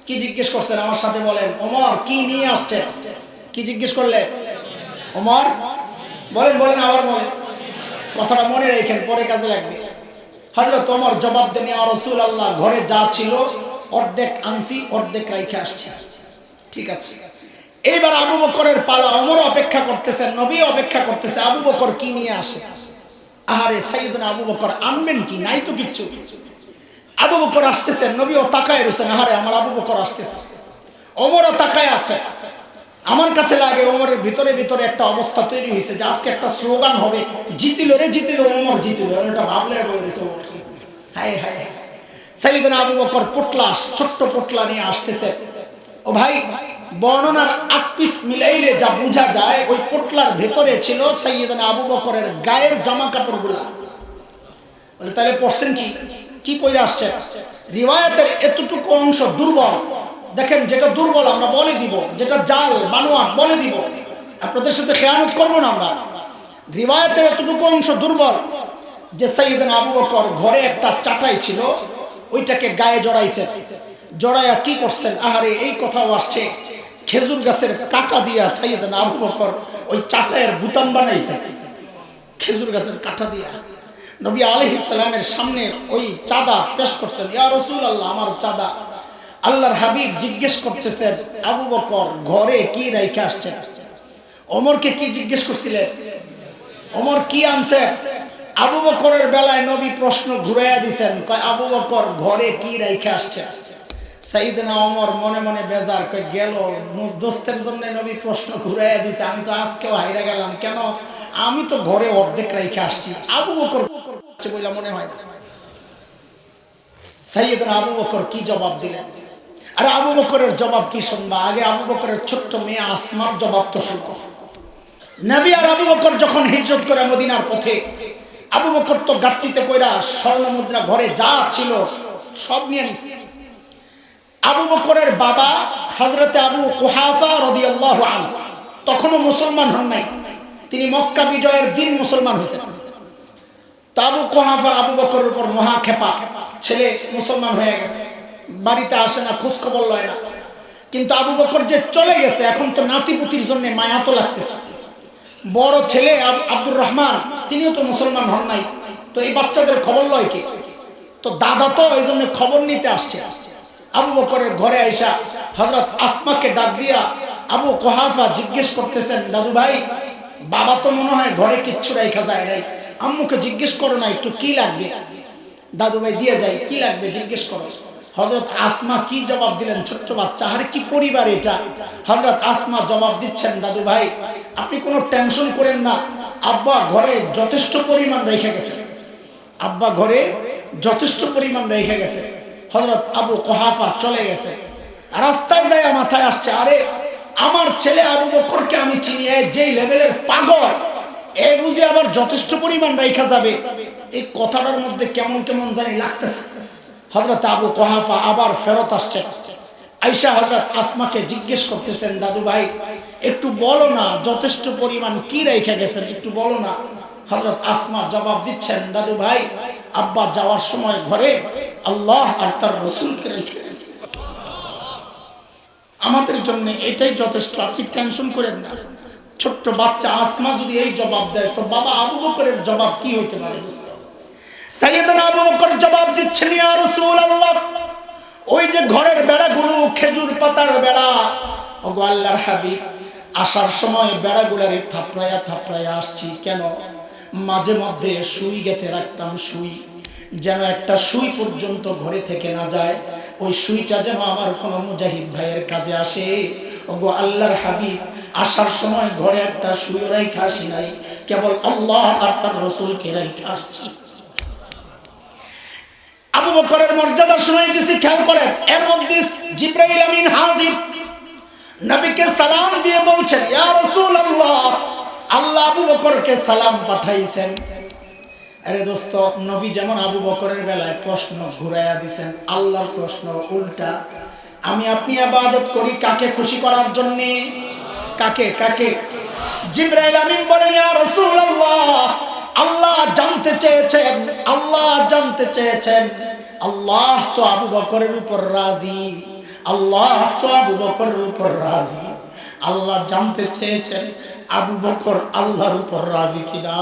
কি জিজ্ঞেস করছেন আমার সাথে বলেন? ওমর কি নিয়ে আসছে? কি জিজ্ঞেস করলে? ওমর বলেন, বলেন, আবার বলেন। কথাটা মনে রাখেন, পরে কাজে লাগবে। হযরত ওমর জবাব দেন, ইয়া রাসূলুল্লাহ, ঘরে যা ছিল অর্ধেক আনছি, অর্ধেক রাইখে আসছে। ঠিক আছে। এইবার আবু বকরের পালা। ওমর অপেক্ষা করতেছেন, নবী অপেক্ষা করতেছে, আবু বকর কি নিয়ে আসে। আহারে সাইয়েদনা আবু বকর আনবেন কি? নাই তো কিচ্ছু। আবু বকর আসতেছেন, নবীও তাকায় রয়েছেন, আহারে আমার আবু বকর আসতেছে। ওমরও তাকায় আছে। আমার কাছে লাগে ওমরের ভিতরে ভিতরে একটা অবস্থা তৈরি হয়েছে যে আজকে একটা স্লোগান হবে, জিতিল রে জিতিল, ওমর জিতিল। এটা ভাবলে হায় হায়। সাইয়েদনা আবু বকর পোটলা, ছোট্ট পোটলা নিয়ে আসতেছে। ও ভাই, বর্ণনার আকপিস মিলাইলে যা বোঝা যায় ওই পোটলার ভেতরে ছিল সাইয়েদনা আবু বকরের গায়ের জামা কাপড়গুলা। বলে তাহলে পড়ছেন কি? কি পয়রা আসছে? রিওয়ায়াতের এতটুকু অংশ দুর্বল। দেখেন, যেটা দুর্বল আমরা বলে দিব, যেটা জাল বানোয়াট বলে দিব। আপনাদের সাথে খেয়ানত করবো না আমরা। রিওয়ায়াতের এতটুকু অংশ দুর্বল যে সাইয়েদনা আবু বকর ঘরে একটা চাটাই ছিল, ওইটাকে গায়ে জড়াইছে। জড়াইয়া কি করছেন? আহারে এই কথাও আসছে, খেজুর গাছের কাঁটা দিয়া সাইয়েদনা আবু বকর ওই চাটাইয়ের বুতাম বানাইছে। খেজুর গাছের কাঁটা দিয়া নবী আলাইহিস সালামের সামনে ওই চাঁদা পেশ করছেন। ইয়া রাসূলুল্লাহ, আমার চাঁদা। আল্লাহর হাবিব জিজ্ঞেস করতেছেন, আবু বকর ঘরে কি রাইখা আসছে? ওমরকে কি জিজ্ঞেস করছিলেন? ওমর কি আনছে? আবু বকরের বেলায় নবী প্রশ্ন ঘুরাইয়া দিয়েছেন, কয় আবু বকর ঘরে কি রাইখা আসছে? সাইয়েদনা ওমর মনে মনে বেজার, কই গেল দোস্তের জন্য নবী প্রশ্ন ঘুরাইয়া দিয়েছে। আমি তো আজকেও হাইরা গেলাম, কেন? আমি তো ঘরে অর্ধেক রাইখা আসছি, আবু বকর বইলা মনে হয় না। সাইয়েদনা আবু বকর কি জবাব দিলেন? আরে আবু বকরের জবাব কি শুনবা? আগে আবু বকরের ছোট্ট মেয়ে আসমার জবাব তো শুনবো। নবী আর আবু বকর যখন হিজরত করে মদিনার পথে, আবু বকর তো গাট্টিতে কইরা স্বর্ণ মুদ্রা ঘরে যা ছিল সব নিয়ে নিছে। আবু বকরের বাবা হযরতে আবু কুহাফা রাদিয়াল্লাহু আনহু তখনও মুসলমান হন নাই, তিনি মক্কা বিজয়ের দিন মুসলমান হয়েছেন। তো আবু কুহাফা আবু বকরের উপর মহা খেপা, ছেলে মুসলমান হয়ে গেছে, বাড়িতে আসে না, খোঁজ খবর লয় না। কিন্তু আবু বকর যে চলে গেছে, এখন তো নাতিপুতির জন্য মায়া তো লাগতেছে। বড় ছেলে আব্দুর রহমান, তিনিও তো মুসলমান হন নাই, তো এই বাচ্চাদের খবর লয় কে? তো দাদা তো এই জন্য খবর নিতে আসছে। আবু বকরের ঘরে আইসা হযরত আসমাকে ডাক দিয়া আবু কুহাফা জিজ্ঞেস করতেছেন, দাদু ভাই, বাবা তো মনে হয় ঘরে কিচ্ছু রাইখা যায় নাই, আম্মুকে জিজ্ঞেস করো না একটু কি লাগবে। দাদু ভাই দিয়ে যায়, কি লাগবে জিজ্ঞেস করো। হযরত আসমা কি জবাব দিলেন? ছোট্ট বাচ্চা, আরে কি পরিবার এটা। হযরত আসমা জবাব দিচ্ছেন, দাদু ভাই আপনি কোনো টেনশন করেন না, আব্বা ঘরে যথেষ্ট পরিমাণ রেখে গেছে, আব্বা ঘরে যথেষ্ট পরিমাণ রেখে গেছে। হযরত আবু কুহাফা চলে গেছে, রাস্তায় যায় মাথায় আসছে, আরে আমার ছেলে আবু বকরকে আমি চিনি, যেই লেভেলের পাগল, এ বুঝি আবার যথেষ্ট পরিমাণ রেখা যাবে। এই কথাটার মধ্যে কেমন কেমন জানি লাগতেছে। হযরত আবু কুহাফা আবার ফেরত আসছে, আয়েশা হযরত আসমাকে জিজ্ঞেস করতেছেন, দাদু ভাই একটু বলো না যথেষ্ট পরিমাণ কি রেখে গেছেন, একটু বলো না। হযরত আসমা জবাব দিচ্ছেন, দাদু ভাই আব্বা যাওয়ার সময় ঘরে আল্লাহ আর তার রাসূলকে রেখে গেছে, আমাদের জন্য এটাই যথেষ্ট, আপনি টেনশন করেন না। ছোট্ট বাচ্চা আসমা যদি এই জবাব দেয় তো বাবা আবু বকরের জবাব কি হইতে পারে? সাইয়েদনা আবু বকর জবাব দিচ্ছেন, ইয়া রাসূলুল্লাহ, ওই যে ঘরের বেড়াগুলো খেজুর পাতার বেড়া, ওগো আল্লাহর হাবিব, আসার সময় বেড়াগুলারে থাপড়ায়া থাপড়ায়া আসছি। কেন? মাঝে মধ্যে সুই গেঁথে রাখতাম, সুই যেন একটা সুই পর্যন্ত ঘরে থেকে না যায়, ওই সুইটা যেন আমার কোনো মুজাহিদ ভাইয়ের কাজে আসে। ওগো আল্লাহর হাবিব, আসার সময় ঘরে একটা সুই রাইখা আসি নাই, কেবল আল্লাহ আর তার রাসূলকে রাইখা আসছি। আবু বকরের মর্যাদা শুনাইতেছি, খেয়াল করেন। এর মধ্যে জিবরাইল আমিন হাজির, নবীকে সালাম দিয়ে বলছেন, ইয়া রাসূলুল্লাহ, আল্লাহ আবু বকরকে সালাম পাঠাইছেন। আরে দোস্ত, নবী যেমন আবু বকরের বেলায় প্রশ্ন ঘুরাইয়া দিয়েছেন, আল্লাহর প্রশ্ন উল্টা। আমি আপনি ইবাদত করি কাকে খুশি করার জন্য? কাকে? কাকে? জিবরাইল আমিন বলেন, ইয়া রাসূলুল্লাহ, আল্লাহ জানতে চেয়েছেন, আল্লাহ জানতে চেয়েছেন, আল্লাহ তো আবু বকরের উপর রাজি, আল্লাহ তো আবু বকরের উপর রাজি। আল্লাহ জানতে চেয়েছেন আবু বকর আল্লাহর উপর রাজি কিনা।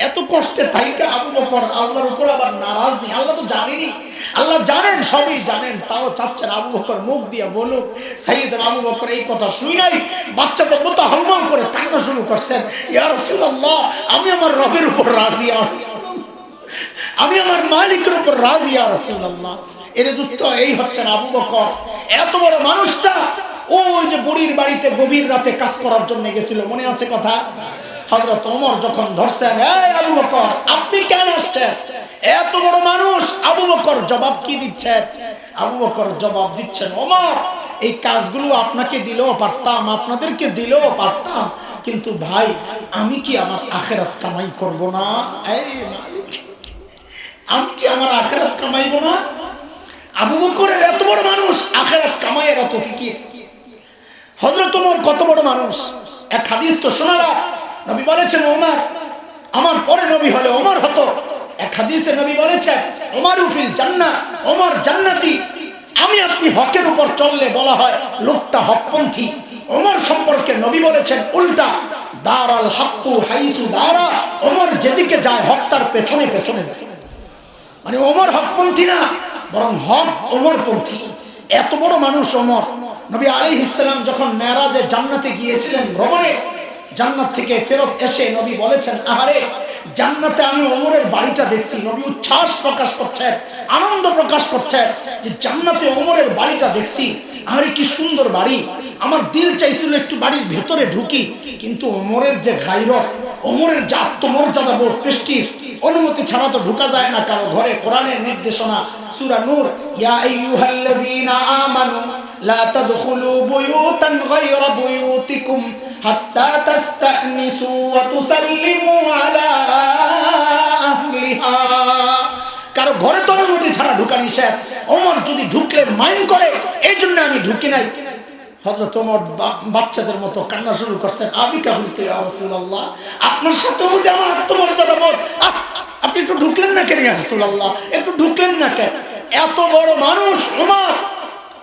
এত কষ্টে থাইকা আবু বকর আল্লাহর উপর আবার নারাজ নেই। আল্লাহ তো জানেনি, আল্লাহ জানেন, সবই জানেন, তাও চাচ্ছেন আবু বকর মুখ দিয়ে বলুক। সাইয়েদনা আবু বকর এই কথা শুই নাই, বাচ্চাদের মতো হাউমাউ করে কান্না শুরু করছেন, ইয়া রাসূলুল্লাহ, আমি আমার রবের উপর রাজি, ইয়া রাসূলুল্লাহ, আমি আমার মালিকের উপর রাজি, ইয়া রাসূলুল্লাহ। এর দোস্ত, এই হচ্ছেন আবু বকর। এত বড় মানুষটা ওই যে বুড়ির বাড়িতে গভীর রাতে কাজ করার জন্য গেছিল, মনে আছে কথা? হযরত ওমর যখন ধরছেন, এই আবু বকর, আপনি কেন আসছেন? এত বড় মানুষ। আবু বকর জবাব কি দিচ্ছেন? আবু বকর জবাব দিচ্ছেন, ওমর, এই কাজগুলো আপনাকে দিলেও পারতাম, আপনাদেরকে দিলেও পারতাম, কিন্তু ভাই আমি কি আমার আখিরাত কামাই করব না? এই মালিক, আমি কি আমার আখিরাত কামাইব না? আবু বকরের এত বড় মানুষ, আখিরাত কামাইয়ের এত ফিকির। হযরত ওমর কত বড় মানুষ। এক হাদিস তো শোনালা, নবী বলেছেন ওমর আমার পরে নবী হলে ওমর হতো। এক হাদিসে নবী বলেছেন ওমরু ফিল জান্নাহ, ওমর জান্নাতি। আমি আপনি হকের উপর চললে বলা হয় লোকটা হকপন্থী। ওমর সম্পর্কে নবী বলেছেন উল্টা, দারাল হাক্কু হাইসু দারা, ওমর যেদিকে যায় হক তার পেছনে পেছনে যায়। মানে ওমর হকপন্থী না, বরং হক ওমরপন্থী। এত বড় মানুষ ওমর। নবী আলাইহিস সালাম যখন মেরাজে জান্নাতে গিয়েছিলেন ভ্রমণে, জান্নাত থেকে ফেরত এসে নবী বলেছেন, আহারে জান্নাতে আমি ওমরের বাড়িটা দেখছি। নবী উচ্ছ্বাস প্রকাশ করছেন, আনন্দ প্রকাশ করছেন যে জান্নাতে ওমরের বাড়িটা দেখছি, আরে কি সুন্দর বাড়ি। আমার দিল চাইছিল একটু বাড়ির ভেতরে ঢুকি, কিন্তু ওমরের যে গায়রত, ওমরের যে আত্মমর্যাদা বোধ, প্রেস্টিজ, অনুমতি ছাড়া তো ঢোকা যায় না কারো ঘরে। কোরআনের নির্দেশনা, সূরা নূর, ইয়া আইয়ুহাল্লাযীনা আমানু লা তাদখুলু বুয়ুতান গায়রা বুয়ুতিকুম হাত্তা তাস্তানিসু ওয়া তুসাল্লিমু আলা আহলিহা। কারো ঘরে তো অনুমতি ছাড়া ঢোকা নিষেধ। ওমর যদি ঢুকলে মাইন্ড করে, এই জন্য আমি ঢুকি নাই। হযরত ওমর বাচ্চাদের মতো কান্না শুরু করছেন, আবিকা বলতে, ইয়া রাসূলুল্লাহ, আপনার সাথেও যে আমার আত্মমর্যাদা বোধ, আপনি একটু ঢুকলেন না কেন ইয়া রাসূলুল্লাহ, একটু ঢুকলেন না কেন? এত বড় মানুষ ওমর,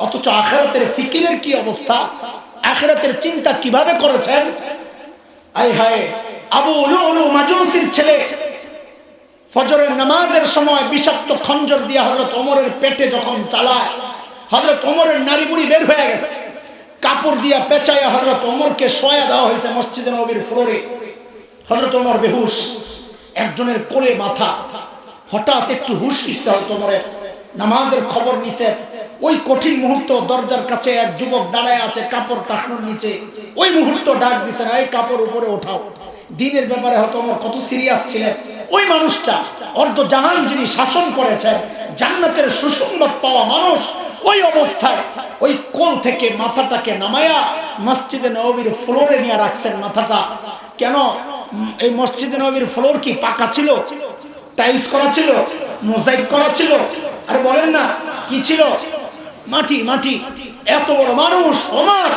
অথচ আখিরাতের ফিকিরের কি অবস্থা, আখিরাতের চিন্তা কিভাবে করেছেন। আয় হায়, আবু লুলু মাজুসির ছেলে ফজরের নামাজের সময় বিষাক্ত খঞ্জর দিয়ে হযরত ওমরের পেটে যখন চালায়, হযরত ওমরের নাড়ি বুড়ি বের হয়ে গেছে। কাপড় দিয়া পেঁচাইয়া হযরত ওমরকে শোয়া দেওয়া হয়েছে মসজিদে নববীর ফ্লোরে। হযরত ওমর বেহুশ, একজনের কোলে মাথা। হঠাৎ একটু হুশ ফিরছে হযরত ওমরের, নামাজের খবর নিছে। ওই কঠিন মুহূর্ত দরজার কাছে এক যুবক দাঁড়ায় আছে কাপড় টাকনোর নিচে। ওই মুহূর্ত ডাক দিছেন, এই কাপড় উপরে ওঠাও। দিনের ব্যাপারে হয়তো ওমর কত সিরিয়াস ছিলেন। ওই মানুষটা অর্ধ জাহান যিনি শাসন করেছেন, জান্নাতের সুসংবাদ পাওয়া মানুষ, ওই অবস্থায় ওই কোল থেকে মাথাটাকে নামায়া মসজিদে নববীর ফ্লোরে নিয়ে রাখছেন মাথাটা। কেন? এই মসজিদে নববীর ফ্লোর কি পাকা ছিল, টাইলস করা ছিল, মোজাইক করা ছিল? আর বলেন না কি ছিল? মাটি। মাটি। এত বড় মানুষ ওমর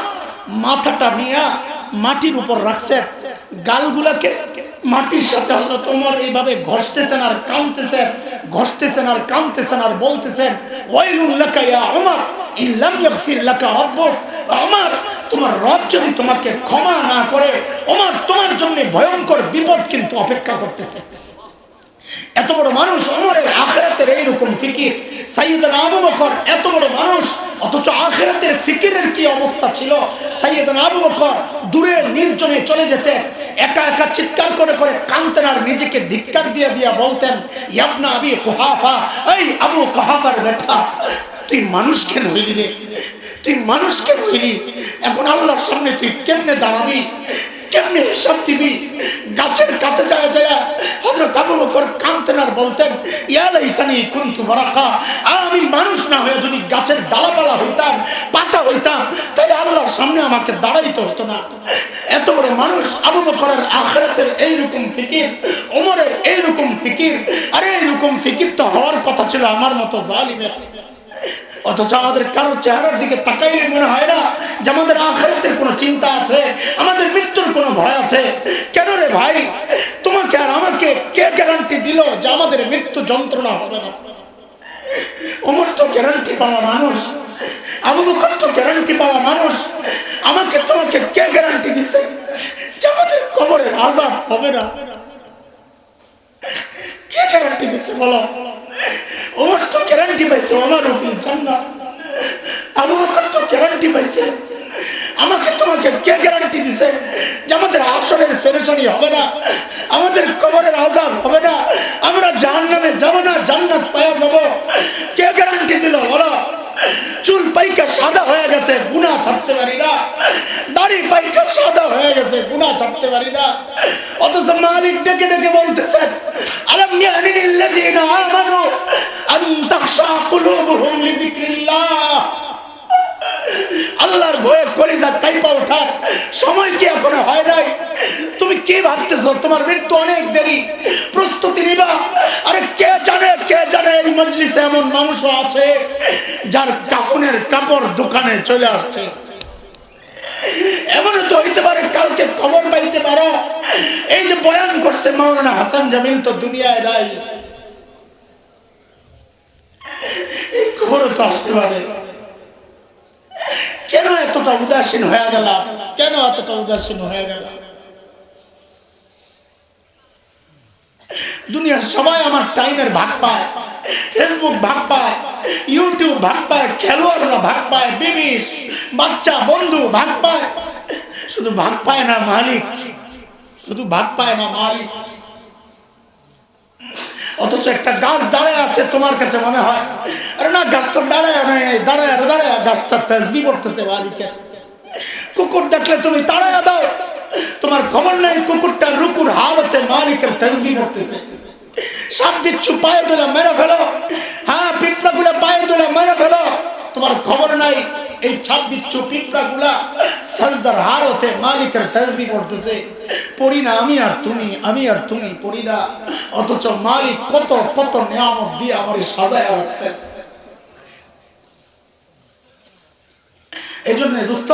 মাথাটা নিয়ে মাটির উপর রাখছেন, গালগুলাকে মাটির সাথে হযরত ওমর এইভাবে ঘষতেছেন আর কাঁদতেছেন, ঘষতেছেন আর কাঁদতেছেন আর বলতেছেন, ওয়াইলুল লাকা ইয়া ওমর ইন লাম ইয়াগফির লাকা রাব্বুক। ওমর, তোমার রব যদি তোমাকে ক্ষমা না করে ওমর তোমার জন্য ভয়ঙ্কর বিপদ কিন্তু অপেক্ষা করতেছে। এত বড় মানুষ ওমরের আখিরাতের এইরকম ফিকির, সাইয়েদনা আবু বকর এত বড় মানুষ অথচ আখিরাতের ফিকিরের কি অবস্থা ছিল। সাইয়েদনা আবু বকর দূরে নির্জনে চলে যেতেন, একা একা চিৎকার করে করে কাঁদতেন আর নিজেকে ধিক্কার দিয়ে দিয়া বলতেন, ইয়াবনা আবি কুহাফা, এই আবু কুহাফার বেটা, তুই মানুষ কেন হইলি রে, তুই মানুষ কেন হইলি? এখন আল্লাহর সামনে তুই কেমনে দাঁড়াবি, কেমনে হিসাব দিবি? গাছের কাছে যায় যায় হযরত আবু বকর কাঁদতেন আর বলতেন, ইয়া লাইতানি কুনতু বারাকা, আমি মানুষ না হয়ে যদি গাছের ডালাপালা হইতাম, পাতা হইতাম, তাহলে আল্লাহর সামনে আমাকে দাঁড়াইতে হতো না। এত বড় মানুষ আবু বকরের আখিরাতের এইরকম ফিকির, ওমরের এইরকম ফিকির। আরে এইরকম ফিকির তো হওয়ার কথা ছিল আমার মতো জালিমের। অথচ আমাদের কারো চেহারার দিকে তাকাইলে মনে হয় না যে আমাদের আখিরাতের কোনো চিন্তা আছে, আমাদের মৃত্যুর কোনো ভয় আছে। কেন রে ভাই, তোমাকে আর আমাকে কে গ্যারান্টি দিল যে আমাদের মৃত্যু যন্ত্রণা হবে না? ওমর তো গ্যারান্টি পাওয়া মানুষ, আবু বকর তো গ্যারান্টি পাওয়া মানুষ। আমাকে তোমাকে কে গ্যারান্টি দিছে যে আমাদের কবরের আযাব হবে না? কে গ্যারান্টি দিছে বলো? ওমর তো গ্যারান্টি পাইছে ওমরুল জান্নাত, আবু বকর তো গ্যারান্টি পাইছে। আমাকে তোমাকে কে গ্যারান্টি দিছে যে আমাদের হাশরের পেরেশানি হবে না, আমাদের কবরের আযাব হবে না, আমরা জাহান্নামে যাব না, জান্নাত পাওয়া যাব? কে গ্যারান্টি দিল বলো? চুল পাইকা সাদা হয়ে গেছে, গুনাহ ছাড়তে পারি না। দাড়ি পাইকা সাদা হয়ে গেছে, গুনাহ ছাড়তে পারি না। অথচ মালিক ডেকে ডেকে বলতেছেন, আলাম ইয়ানিল্লাযিনা আমানু আন তাখশা কুলুবুহুম লিযিকরিল্লাহ। আল্লাহর ভয়ে কলিজা কাঁপা ওঠার সময় কি এখনো হয় নাই? তুমি কি ভাবতেছো তোমার মৃত্যু অনেক দেরি, প্রস্তুতি নিবা? আরে কে জানে এই মজলিসে এমন মানুষও আছে যার কাফনের কাপড় দোকানে চলে আসছে। এমনও তো হইতে পারে কালকে খবর পাইতে পারো এই যে বয়ান করছে মাওলানা হাসান জামিল তো দুনিয়ায় নাই, এই খবরও তো আসতে পারে। কেন এতটা উদাসীন হয়ে গেল? কেন এতটা উদাসীন হয়ে গেল? দুনিয়ার সবাই আমার টাইমের ভাগ পায়, ফেসবুক ভাগ পায়, ইউটিউব ভাগ পায়, খেলোয়াড়রা ভাগ পায়, বিবি বাচ্চা বন্ধু ভাগ পায়, শুধু ভাগ পায় না মালিক, শুধু ভাগ পায় না মালিক। অথচ একটা গাছ দাঁড়ায় আছে, তোমার কাছে মনে হয় আরে না গাছটা দাঁড়ায় নাই, দাঁড়ায় গাছটা তাসবিহ পড়তেছে মালিকের। কুকুর দেখলে তুমি তাড়ায়া দাও, তোমার খবর নাই কুকুরটা রুকুর হালতে মালিকের তাসবিহ পড়তেছে। সাপ বিচ্ছু পায়ে দিলে মেরে ফেলো, হ্যাঁ পিঁপড়া গুলা পায়ে দিলে মেরে ফেলো, তোমার খবর নাই এই সাপ বিচ্ছু পিঁপড়া গুলা সাজদার হালতে মালিকের তাসবিহ পড়তেছে। পড়ি না আমি আর তুমি পড়ি না, অথচ মালিক কত কত নিয়ামত দিয়ে আমার সাজায় রাখছে। এই জন্য দোস্ত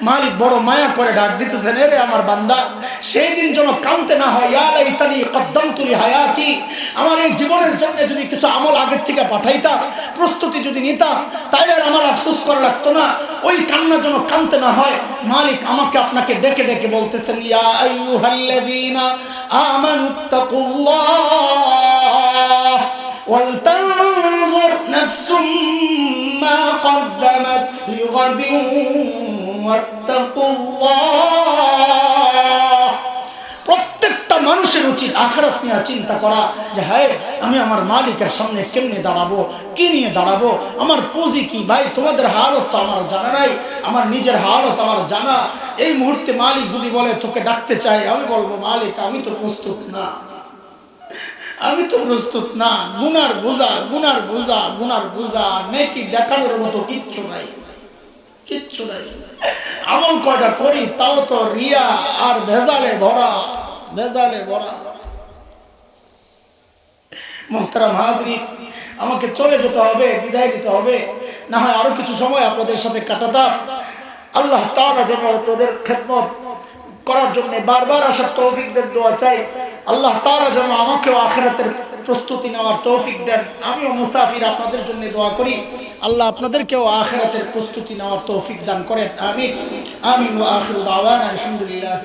মালিক বড় মায়া করে ডাক দিতেছেন, রে আমার বান্দা, সেই দিন যেন কাঁদতে না হয়, ইয়া লাইতানি কদ্দামতু লিহায়াতি, আমার এই জীবনের জন্য যদি কিছু আমল আগের থেকে পাঠাইতাম, প্রস্তুতি যদি নিতাম, তাইলে আর আমার আফসোস করা লাগতো না। ওই কান্না যেন কাঁদতে না হয়। মালিক আমাকে আপনাকে ডেকে ডেকে বলতেছেন, ইয়া আইয়ুহাল্লাযীনা আমানুত্তাকুল্লাহ ওয়াল তানজুর নাফসুম মা কদ্দামাত লিগাদিন ওয়াত্তাকুল্লাহ। প্রত্যেকটা মানুষের উচিত আখিরাত নিয়ে চিন্তা করা যে হ্যাঁ আমি আমার মালিকের সামনে কেমনে দাঁড়াবো, কি নিয়ে দাঁড়াবো, আমার পুঁজি কি। ভাই তোমাদের হালত তো আমার জানা নাই, আমার নিজের হালত আমার জানা। এই মুহূর্তে মালিক যদি বলে তোকে ডাকতে চাই, আমি বলবো মালিক আমি তো প্রস্তুত না, আমি তো প্রস্তুত না। গুনার বোঝা নেকি দেখানোর মতো কিচ্ছু নাই। আমল কয়টা করি তাও তো রিয়া আর ভেজালে ভরা। মুহতারাম হাজরিন, আমাকে চলে যেতে হবে, বিদায় দিতে হবে, না হয় আরো কিছু সময় আপনাদের সাথে কাটাতাম। আল্লাহ তাআলা যেন আপনাদের খেদমত করার জন্য বারবার আসার তৌফিক দেন, দোয়া চাই। আল্লাহ তাআলা যেন আমাকেও আখিরাতের প্রস্তুতি নেওয়ার তৌফিক দেন। আমিও মুসাফির, আপনাদের জন্য দোয়া করি আল্লাহ আপনাদেরকেও আখিরাতের প্রস্তুতি নেওয়ার তৌফিক দান করেন। আমিন আমিন। ওয়া আখিরু দাওয়ানা আলহামদুলিল্লাহ।